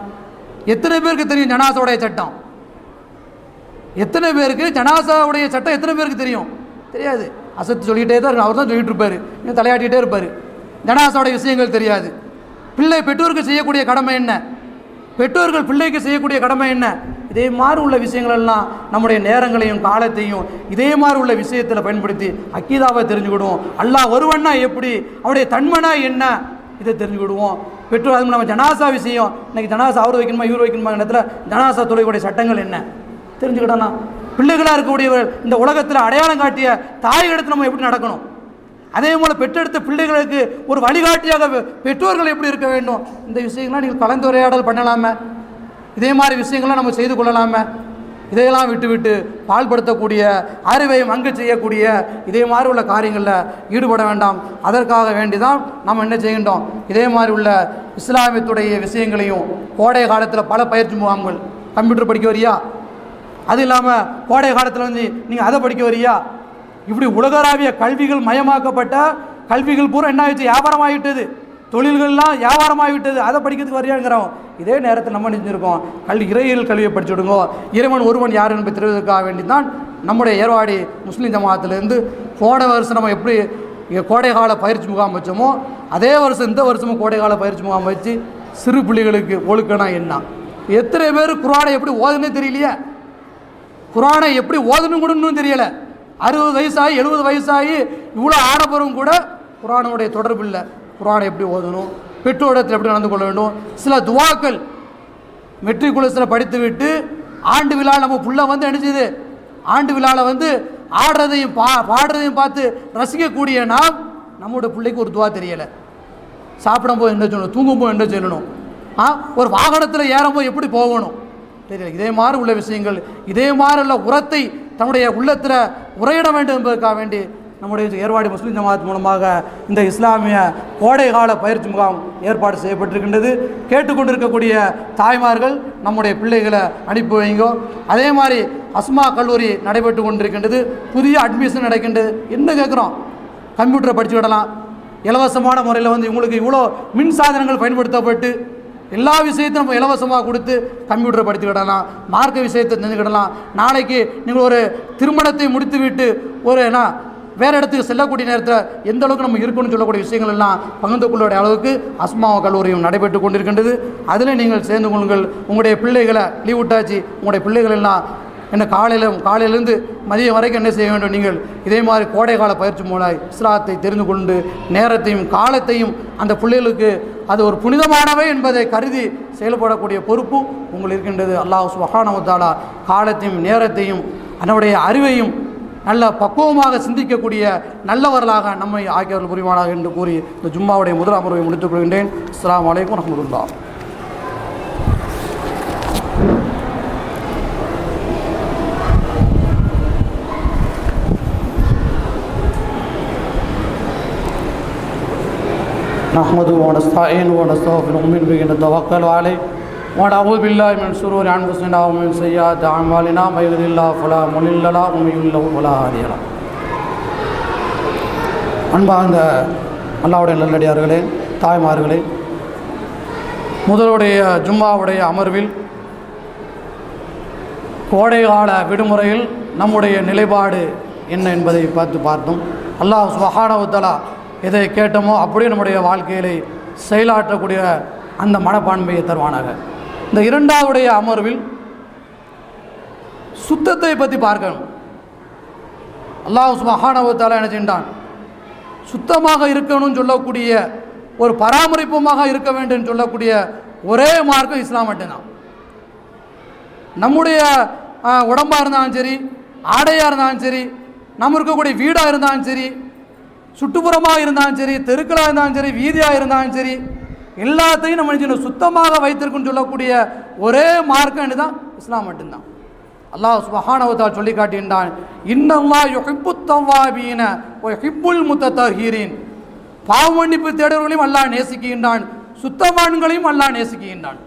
எத்தனை பேருக்கு தெரியும் ஜனாசாவுடைய சட்டம்? எத்தனை பேருக்கு ஜனாசாவுடைய சட்டம் எத்தனை பேருக்கு தெரியும்? தெரியாது. அசத்து சொல்லிகிட்டே தான் இருக்கும். அவர் தான் சொல்லிட்டு இருப்பார், இன்னும் தலையாட்டிகிட்டே இருப்பார். ஜனாசாவுடைய விஷயங்கள் தெரியாது. பெற்றோருக்கு செய்யக்கூடிய கடமை என்ன? பெற்றோர்கள் பிள்ளைக்கு செய்யக்கூடிய கடமை என்ன? இதே மாதிரி உள்ள விஷயங்கள் எல்லாம் நம்முடைய நேரங்களையும் காலத்தையும் இதே மாதிரி உள்ள விஷயத்தில் பயன்படுத்தி அக்கீதாவை தெரிஞ்சுக்கிடுவோம். அல்லாஹ் ஒருவன்னா எப்படி, அவருடைய தன்மனா என்ன, இதை தெரிஞ்சுக்கிடுவோம். பெற்றோர் அது நம்ம ஜனாசா விஷயம், இன்னைக்கு ஜனாசா அவர் வைக்கணுமா இவர் வைக்கணுமா இடத்துல ஜனாசா தொலைக்கூடிய சட்டங்கள் என்ன தெரிஞ்சுக்கிட்டோம்னா, பிள்ளைகளாக இருக்கக்கூடியவர் இந்த உலகத்தில் அடையாளம் காட்டிய தாய்களிடத்தில் நம்ம எப்படி நடக்கணும், அதே போல் பெற்றெடுத்த பிள்ளைகளுக்கு ஒரு வழிகாட்டியாக பெற்றோர்கள் எப்படி இருக்க வேண்டும், இந்த விஷயங்கள்லாம் நீங்கள் கலந்துரையாடல் பண்ணலாமே. இதே மாதிரி விஷயங்கள்லாம் நம்ம செய்து கொள்ளலாமே. இதையெல்லாம் விட்டு பால்படுத்தக்கூடிய அறிவை மங்கு செய்யக்கூடிய இதே மாதிரி உள்ள காரியங்களில் ஈடுபட வேண்டாம். அதற்காக வேண்டி தான் நம்ம என்ன செய்கின்றோம், இதே மாதிரி உள்ள இஸ்லாமியத்துடைய விஷயங்களையும் கோடை காலத்தில் பல பயிற்சி முகாம்கள், கம்ப்யூட்டர் படிக்க வரியா, அது இல்லாமல் கோடை காலத்தில் வந்து நீங்கள் அதை படிக்க வரியா, இப்படி உலகளாவிய கல்விகள் மயமாக்கப்பட்ட கல்விகள் பூரா என்ன ஆயிடுச்சு, வியாபாரமாகிவிட்டது, தொழில்கள்லாம் வியாபாரமாகிவிட்டது, அதை படிக்கிறதுக்கு வரியாங்கிறோம். இதே நேரத்தில் நம்ம நினைஞ்சிருக்கோம் இறையியல் கல்வியை படிச்சுடுங்கோ, இறைவன் ஒருவன் யார் என்பதை தெரிவதற்காக வேண்டி தான் நம்முடைய ஏர்வாடி முஸ்லீம் ஜமாத்திலேருந்து போன வருஷம் நம்ம எப்படி கோடை கால பயிற்சி முகாம் வச்சோமோ அதே வருஷம் இந்த வருஷமும் கோடை கால பயிற்சி முகாம் வச்சு சிறு பிள்ளைகளுக்கு ஒழுக்கனா என்ன, எத்தனை பேர் குர்ஆனை எப்படி ஓதுன்னு தெரியலையே, குர்ஆனை எப்படி ஓதணும் கூட இன்னும் தெரியலை. 60 வயசாகி 70 வயசாகி இவ்வளோ ஆனபுறம் கூட குர்ஆனுடைய தொடர்பு இல்லை. குர்ஆனை எப்படி ஓதணும், பெற்றோரிடத்தில் எப்படி நடந்து கொள்ள வேண்டும், சில துவாக்கள் மெட்ரிகுலேஷனில் படித்து விட்டு ஆண்டு விழா நம்ம புள்ள வந்து நினைச்சது ஆண்டு விழாவில் வந்து ஆடுறதையும் பாடுறதையும் பார்த்து ரசிக்கக்கூடிய நாம் நம்மளோட பிள்ளைக்கு ஒரு துவா தெரியலை. சாப்பிடும் போது என்ன சொல்லணும், தூங்கும் போது என்ன சொல்லணும், ஒரு வாகனத்தில் ஏறும்போது எப்படி போகணும் தெரியல. இதே மாதிரி உள்ள விஷயங்கள், இதே மாதிரி உள்ள உரத்தை தன்னுடைய உள்ளத்தில் உரையிட வேண்டும் என்பதற்காக வேண்டி நம்முடைய ஏர்வாடி முஸ்லீம் ஜமாத் மூலமாக இந்த இஸ்லாமிய கோடை கால பயிற்சி முகாம் ஏற்பாடு செய்யப்பட்டிருக்கின்றது. கேட்டுக்கொண்டிருக்கக்கூடிய தாய்மார்கள் நம்முடைய பிள்ளைகளை அனுப்பி வைங்கோ. அதே மாதிரி அஸ்மா கல்லூரி நடைபெற்று கொண்டிருக்கின்றது, புதிய அட்மிஷன் நடக்கின்றது. என்ன கேட்குறோம், கம்ப்யூட்டரை படித்து விடலாம், இலவசமான முறையில் வந்து இவங்களுக்கு இவ்வளோ மின் சாதனங்கள் பயன்படுத்தப்பட்டு எல்லா விஷயத்தையும் நம்ம இலவசமாக கொடுத்து கம்ப்யூட்டரை படித்துக்கிடலாம், மார்க்க விஷயத்தை தெரிஞ்சுக்கிடலாம். நாளைக்கு நீங்கள் ஒரு திருமணத்தை முடித்து விட்டு ஒரு வேறு இடத்துக்கு செல்லக்கூடிய நேரத்தில் எந்த அளவுக்கு நம்ம இருக்கணும்னு சொல்லக்கூடிய விஷயங்கள் எல்லாம் பகிர்ந்து கொள்ளக்கூடிய அளவுக்கு அஸ்மா கல்லூரியும் நடைபெற்று கொண்டிருக்கின்றது. அதில் நீங்கள் சேர்ந்து கொள்ளுங்கள். உங்களுடைய பிள்ளைகளை லீவ் விட்டாச்சு, உங்களுடைய பிள்ளைகள் எல்லாம் என்ன காலையிலேருந்து மதியம் வரைக்கும் என்ன செய்ய வேண்டும், நீங்கள் இதே மாதிரி கோடை கால பயிற்சி மூலம் இஸ்லாத்தை தெரிந்து கொண்டு நேரத்தையும் காலத்தையும் அந்த பிள்ளைகளுக்கு அது ஒரு புனிதமானவை என்பதை கருதி செயல்படக்கூடிய பொறுப்பு உங்களுக்கு இருக்கின்றது. அல்லாஹ் சுப்ஹானஹு வ தஆலா காலத்தையும் நேரத்தையும் அதனுடைய அறிவையும் நல்ல பக்குவமாக சிந்திக்கக்கூடிய நல்லவர்களாக நம்மை ஆக்கியவர்கள் புரிவானாக என்று கூறி இந்த ஜும்மாவுடைய முதல் அமர்வை முடித்துக் கொள்கின்றேன். அஸ்ஸலாமு அலைக்கும் வரஹ்மத்துல்லாஹ். نحمده ونستعينه ونستغفره ومن به نتوكل عليه ونعوذ بالله من شرور انفسنا ومن سيئات اعمالنا من يهده الله فلا مضل له ومن يضلل فلا هادي له. அன்பார்ந்த அல்லாஹ்வுடைய நல்லடியார்களே, தாய்மார்களே, முதலுடைய ஜும்மாவுடைய அமர்வில் கோடைகால விடுமுறையில் நம்முடைய நிலைப்பாடு என்ன என்பதை பார்த்தோம். அல்லாஹ் சுப்ஹானஹு வ தஆலா எதை கேட்டோமோ அப்படியே நம்முடைய வாழ்க்கையிலே செயலாற்றக்கூடிய அந்த மனப்பான்மையை தருவானாக. இந்த இரண்டாவுடைய அமர்வில் சுத்தத்தை பற்றி பார்க்கணும். அல்லாஹ் சுப்ஹானஹு வ தஆலா என்ன செய்தான், சுத்தமாக இருக்கணும்னு சொல்லக்கூடிய ஒரு பராமரிப்புமாக இருக்க வேண்டும் சொல்லக்கூடிய ஒரே மார்க்கம் இஸ்லாம் மட்டும்தான். நம்முடைய உடம்பாக இருந்தாலும் சரி, ஆடையாக இருந்தாலும் சரி, நம்ம இருக்கக்கூடிய வீடாக இருந்தாலும் சரி, சுற்றுப்புறமாக இருந்தாலும் சரி, தெருக்களாக இருந்தாலும் சரி, வீதியாக இருந்தாலும் சரி, எல்லாத்தையும் நம்ம சுத்தமாக வைத்திருக்குன்னு சொல்லக்கூடிய ஒரே மார்க்கம் தான் இஸ்லாம் மட்டும்தான். அல்லாஹ் சுப்ஹானஹு வ தஆலா சொல்லி காட்டுகின்றான், இன்னல்லாஹ் யுஹிப்புத் தவ்வாபீன வ யுஹிப்புல் முத்தத்தஹீரீன். பாவ மன்னிப்பு தேடுவர்களையும் அல்லாஹ் நேசிக்கின்றான், சுத்தவான்களையும் அல்லாஹ் நேசிக்கின்றான்.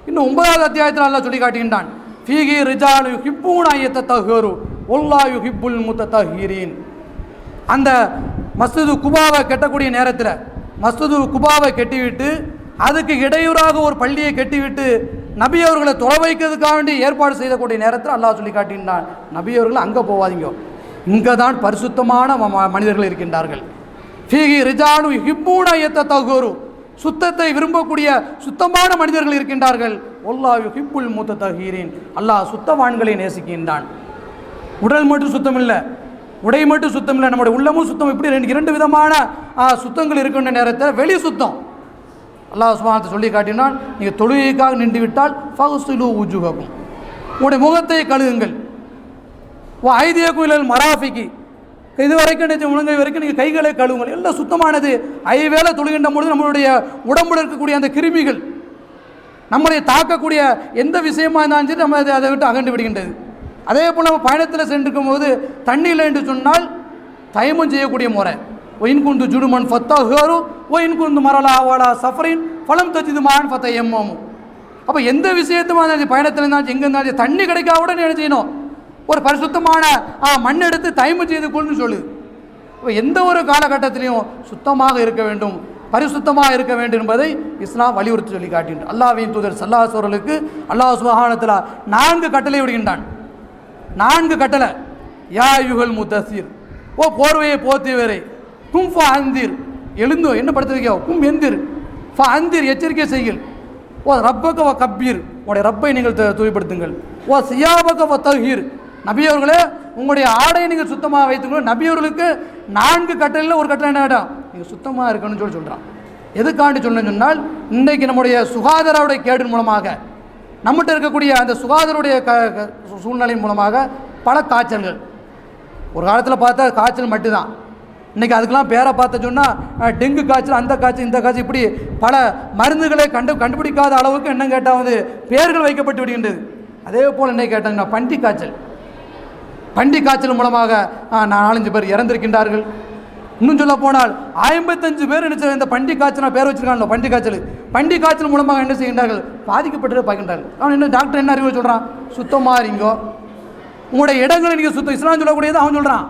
இன்னும் 9வது அத்தியாயத்தில் அல்லாஹ் சொல்லி காட்டுகின்றான், ஃபீஹி ரிஜாலு யுஹிப்பூன அய்யத்தஹரு வல்லாஹு யுஹிப்புல் முத்தத்தஹீரீன். அந்த மஸ்ஜிது குபாவை கட்டக்கூடிய நேரத்தில் மஸ்ஜிது குபாவை கட்டிவிட்டு அதுக்கு இடையூறாக ஒரு பள்ளியை கட்டிவிட்டு நபி அவர்களை தொலை வைக்கிறதுக்காக வேண்டி ஏற்பாடு செய்யக்கூடிய நேரத்தில் அல்லாஹ் சொல்லி காட்டினான், நபி அவர்கள் அங்கே போவாதீங்க, இங்கே தான் பரிசுத்தமான மனிதர்கள் இருக்கின்றார்கள். ஃபீஹி ரிஜாலு யுஹிப்பூன அய்யத்தஹரு, சுத்தத்தை விரும்பக்கூடிய சுத்தமான மனிதர்கள் இருக்கின்றார்கள். வல்லாஹு யுஹிப்புல் முத்தத்தஹீரீன், அல்லாஹ் சுத்தவான்களை நேசிக்கின்றான். உடல் மட்டும் சுத்தம் இல்லை, உடை மட்டும் சுத்தம் இல்லை, நம்முடைய உள்ளமும் சுத்தம். இப்படி இரண்டு விதமான சுத்தங்கள் இருக்கின்ற நேரத்தில் வெளி சுத்தம் அல்லாஹ் சுப்ஹானஹு வ தஆலா சொல்லி காட்டினான், நீங்கள் தொழுகைக்காக நின்று விட்டால் ஃபக்ஸிலு வுஜூஹக்கும், உங்களுடைய முகத்தை கழுகுங்கள். ஐதியக்கும் இலல் மராஃபிகி, இது வரைக்கும் முழங்கை வரைக்கும் நீங்கள் கைகளை கழுவுங்கள். எல்லாம் சுத்தமானது. ஐவேளை தொழுகின்ற பொழுது நம்மளுடைய உடம்புல இருக்கக்கூடிய அந்த கிருமிகள் நம்மளை தாக்கக்கூடிய எந்த விஷயமா இருந்தாலும் சரி நம்ம அதை விட்டு அகன்று விடுகின்றது. அதே போல் நம்ம பயணத்தில் சென்றிருக்கும் போது தண்ணியில் என்று சொன்னால் தயமம் செய்யக்கூடிய முறை. ஒயின் குந்து ஜுடுமன் ஃபத்தாஹரு ஒயின் குந்து மரலா வாலா சஃபரின் ஃபலம் தஜிதுமான் ஃபத்த எம்மமும். அப்போ எந்த விஷயத்துமா இருந்தாலும் பயணத்தில் இருந்தாலும் எங்கே இருந்தாலும் தண்ணி கிடைக்காத உடனே என்ன செய்யணும், ஒரு பரிசுத்தமான மண் எடுத்து தயமம் செய்து கொள்ளுன்னு சொல்லுது. இப்போ எந்த ஒரு காலகட்டத்திலையும் சுத்தமாக இருக்க வேண்டும், பரிசுத்தமாக இருக்க வேண்டும் என்பதை இஸ்லாம் வலியுறுத்தி சொல்லி காட்டுகின்றான். அல்லாஹ்வின் தூதர் ஸல்லல்லாஹு அலைஹி வஸல்லுக்கு அல்லாஹ் சுப்ஹானஹு வ தஆலா 4 கட்டளை விடுகின்றான். 4 கட்டளை. யா அய்யுஹல் முத்தஸிர், ஓ போர்வையை போர்த்தியவரே, கும் ஃப அந்திர், எழுந்தோ என்ன படுத்து வைக்கோ, கும் எந்திர், ஃப அந்திர் எச்சரிக்கை செய்யுங்கள், ஓ ரப்பக வ கப்பீர், உங்களுடைய ரப்பை நீங்கள் தூய்படுத்துங்கள், ஓ சியாபக வ தஹீர், நபியவர்களே உங்களுடைய ஆடையை நீங்கள் சுத்தமாக வைத்துக்கணும். நபியவர்களுக்கு 4 கட்டளையில் ஒரு கட்டளை என்ன இடம், நீங்கள் சுத்தமாக இருக்கணும்னு சொல்கிறான். எதுக்காண்டி சொன்னால் இன்றைக்கு நம்முடைய சுகாதாரோடைய கேடு மூலமாக நம்மகிட்ட இருக்கக்கூடிய அந்த சுகாதாரோடைய சூழ்நிலை மூலமாக பல காய்ச்சல்கள், ஒரு காலத்தில் பார்த்தா காய்ச்சல் மட்டும்தான், இன்றைக்கி அதுக்கெல்லாம் பேரை பார்த்த சொன்னால் டெங்கு காய்ச்சல், அந்த காய்ச்சல், இந்த காய்ச்சல், இப்படி பல மருந்துகளை கண்டுபிடிக்காத அளவுக்கு என்ன கேட்டால் வந்து பேர்கள் வைக்கப்பட்டு விடுகின்றது. அதே போல் என்ன கேட்டாங்கன்னா பண்டி காய்ச்சல் மூலமாக 4-5 பேர் இறந்திருக்கின்றார்கள். இன்னும் சொல்ல போனால் 55 பேர் என்ன இந்த பண்டி காய்ச்சல் பேர் வச்சிருக்காங்களோ பண்டி காய்ச்சல் மூலமாக என்ன செய்கின்றார்கள், பாதிக்கப்பட்டு பார்க்கின்றார்கள். அவன் இன்னும் டாக்டர் என்ன அறிவு சொல்கிறான், சுத்தமாக இருங்கோ, உங்களுடைய இடங்களை நீங்கள் சுத்தம், இஸ்லாம் சொல்லக்கூடியது அவன் சொல்கிறான்,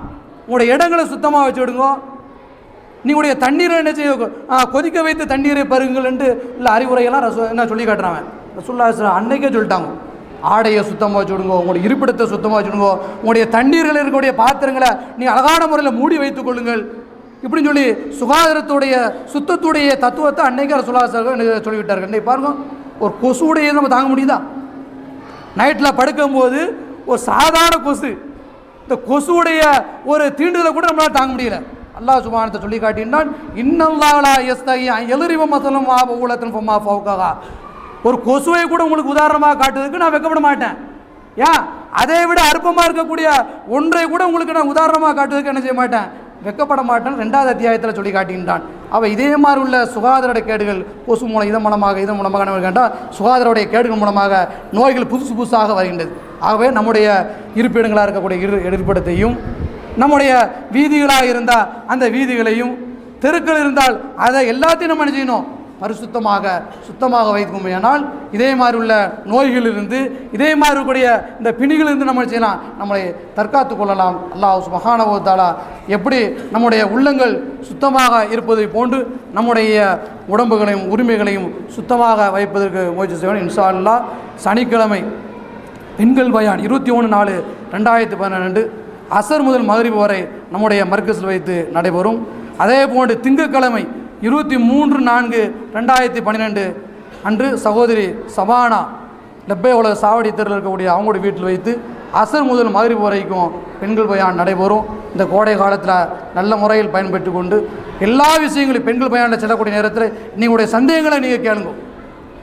உங்களுடைய இடங்களை சுத்தமாக வச்சு விடுங்கோ, நீங்களுடைய தண்ணீரை என்ன செய்ய கொதிக்க வைத்து தண்ணீரை பருங்கள் என்று இல்லை அறிவுரையெல்லாம் என்ன சொல்லி காட்டுறாங்க. ரசூலுல்லாஹி அன்னைக்கே சொல்லிட்டாங்க, ஆடையை சுத்தமாக வச்சு விடுங்கோ, உங்களுடைய இருப்பிடத்தை சுத்தமாக வச்சுடுங்கோ, உங்களுடைய தண்ணீர்கள் இருக்கக்கூடிய பாத்திரங்களை நீங்கள் அழகான முறையில் மூடி வைத்துக் கொள்ளுங்கள், இப்படின்னு சொல்லி சுகாதாரத்துடைய சுத்தத்துடைய தத்துவத்தை அன்னைக்கு ரசூலுல்லாஹி சொல்லிவிட்டார்கள். இன்னைக்கு பாருங்க, ஒரு கொசுடைய நம்ம தாங்க முடியுதா? நைட்டில் படுக்கும்போது ஒரு சாதாரண கொசு, இந்த கொசுடைய ஒரு தீண்டுதலை கூட நம்மளால் தாங்க முடியல. அல்லாஹ் சுப்ஹானஹு சொல்லி காட்டினான், இன்னல்லாஹ் லா யஸ்தஹி அன் யல்ரிப மஸலன் வா பவுலத்தன் ஃபமா ஃபௌகஹா. ஒரு கொசுவை கூட உங்களுக்கு உதாரணமாக காட்டுறதுக்கு நான் வெக்கப்பட மாட்டேன். ஏன், அதை விட அற்பமாக இருக்கக்கூடிய ஒன்றை கூட உங்களுக்கு நான் உதாரணமாக காட்டுறதுக்கு என்ன செய்ய மாட்டேன், வெக்கப்பட மாட்டேன். 2வது அத்தியாயத்தில் சொல்லி காட்டுகின்றான். அவள் இதே மாதிரி உள்ள சுகாதார கேடுகள் கொசு மூலம் இதன் மூலமாக நம்ம கேட்டால் சுகாதாரோடைய கேடுகள் மூலமாக நோய்கள் புதுசாக வருகின்றது. ஆகவே நம்முடைய இருப்பிடங்களாக இருக்கக்கூடிய இருப்பிடத்தையும், நம்முடைய வீதிகளாக இருந்தால் அந்த வீதிகளையும், தெருக்கள் இருந்தால் அதை எல்லாத்தையும் நம்ம என்ன செய்யணும், சுத்தமாக வைத்துக்கோமையானால் இதே மாதிரி உள்ள நோய்களிலிருந்து, இதே மாதிரி இருக்கக்கூடிய இந்த பிணிகளிலிருந்து நம்ம செய்யலாம், நம்மளை தற்காத்து கொள்ளலாம். அல்லாஹ் சுப்ஹானஹு வ தஆலா எப்படி நம்முடைய உள்ளங்கள் சுத்தமாக இருப்பதை போன்று நம்முடைய உடம்புகளையும் உரிமைகளையும் சுத்தமாக வைப்பதற்கு முயற்சி செய்வோம். இன்ஷா அல்லாஹ் சனிக்கிழமை பெண்கள் பயான் 21/4/2012 அசர் முதல் மக்ரிப் வரை நம்முடைய மர்கஸில் வைத்து நடைபெறும். அதே போன்று திங்கட்கிழமை 23/4/2012 அன்று சகோதரி சபானா லெப்பை உலக சாவடி தெருவில் இருக்கக்கூடிய அவங்களுடைய வீட்டில் வைத்து அசர் முதல் மக்ரிப் வரைக்கும் பெண்கள் பயான் நடைபெறும். இந்த கோடை காலத்தில் நல்ல முறையில் பயன்பெற்று கொண்டு எல்லா விஷயங்களையும் பெண்கள் பயானில் செல்லக்கூடிய நேரத்தில் நீங்களுடைய சந்தேகங்களை நீங்கள் கேளுங்க.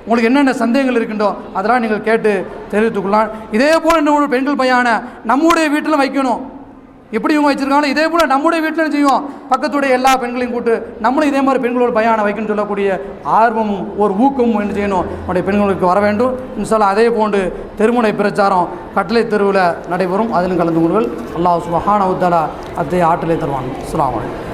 உங்களுக்கு என்னென்ன சந்தேகங்கள் இருக்கின்றோ அதெல்லாம் நீங்கள் கேட்டு தெரிவித்துக்கொள்ளலாம். இதே போல் இன்னும் பெண்கள் பயான நம்முடைய வீட்டில் வைக்கணும். எப்படி இவங்க வச்சுருக்காங்களோ இதே போல் நம்முடைய வீட்டில் செய்வோம், பக்கத்துடைய எல்லா பெண்களையும் கூட்டு நம்மளும் இதே மாதிரி பெண்களோட பயானை வைக்கணும்னு சொல்லக்கூடிய ஆர்வமும் ஒரு ஊக்கமும் என்ன செய்யணும், நம்முடைய பெண்களுக்கு வர வேண்டும். இன்ஷால்லா அதே போன்று தெருமுனை பிரச்சாரம் கட்டளை தெருவில் நடைபெறும், அதிலும் கலந்து கொள்ளுங்கள். அல்லாஹ் சுப்ஹானஹு வ தஆலா அத்தகைய ஆற்றலை தருவான். அஸ்ஸலாமு அலைக்கும்.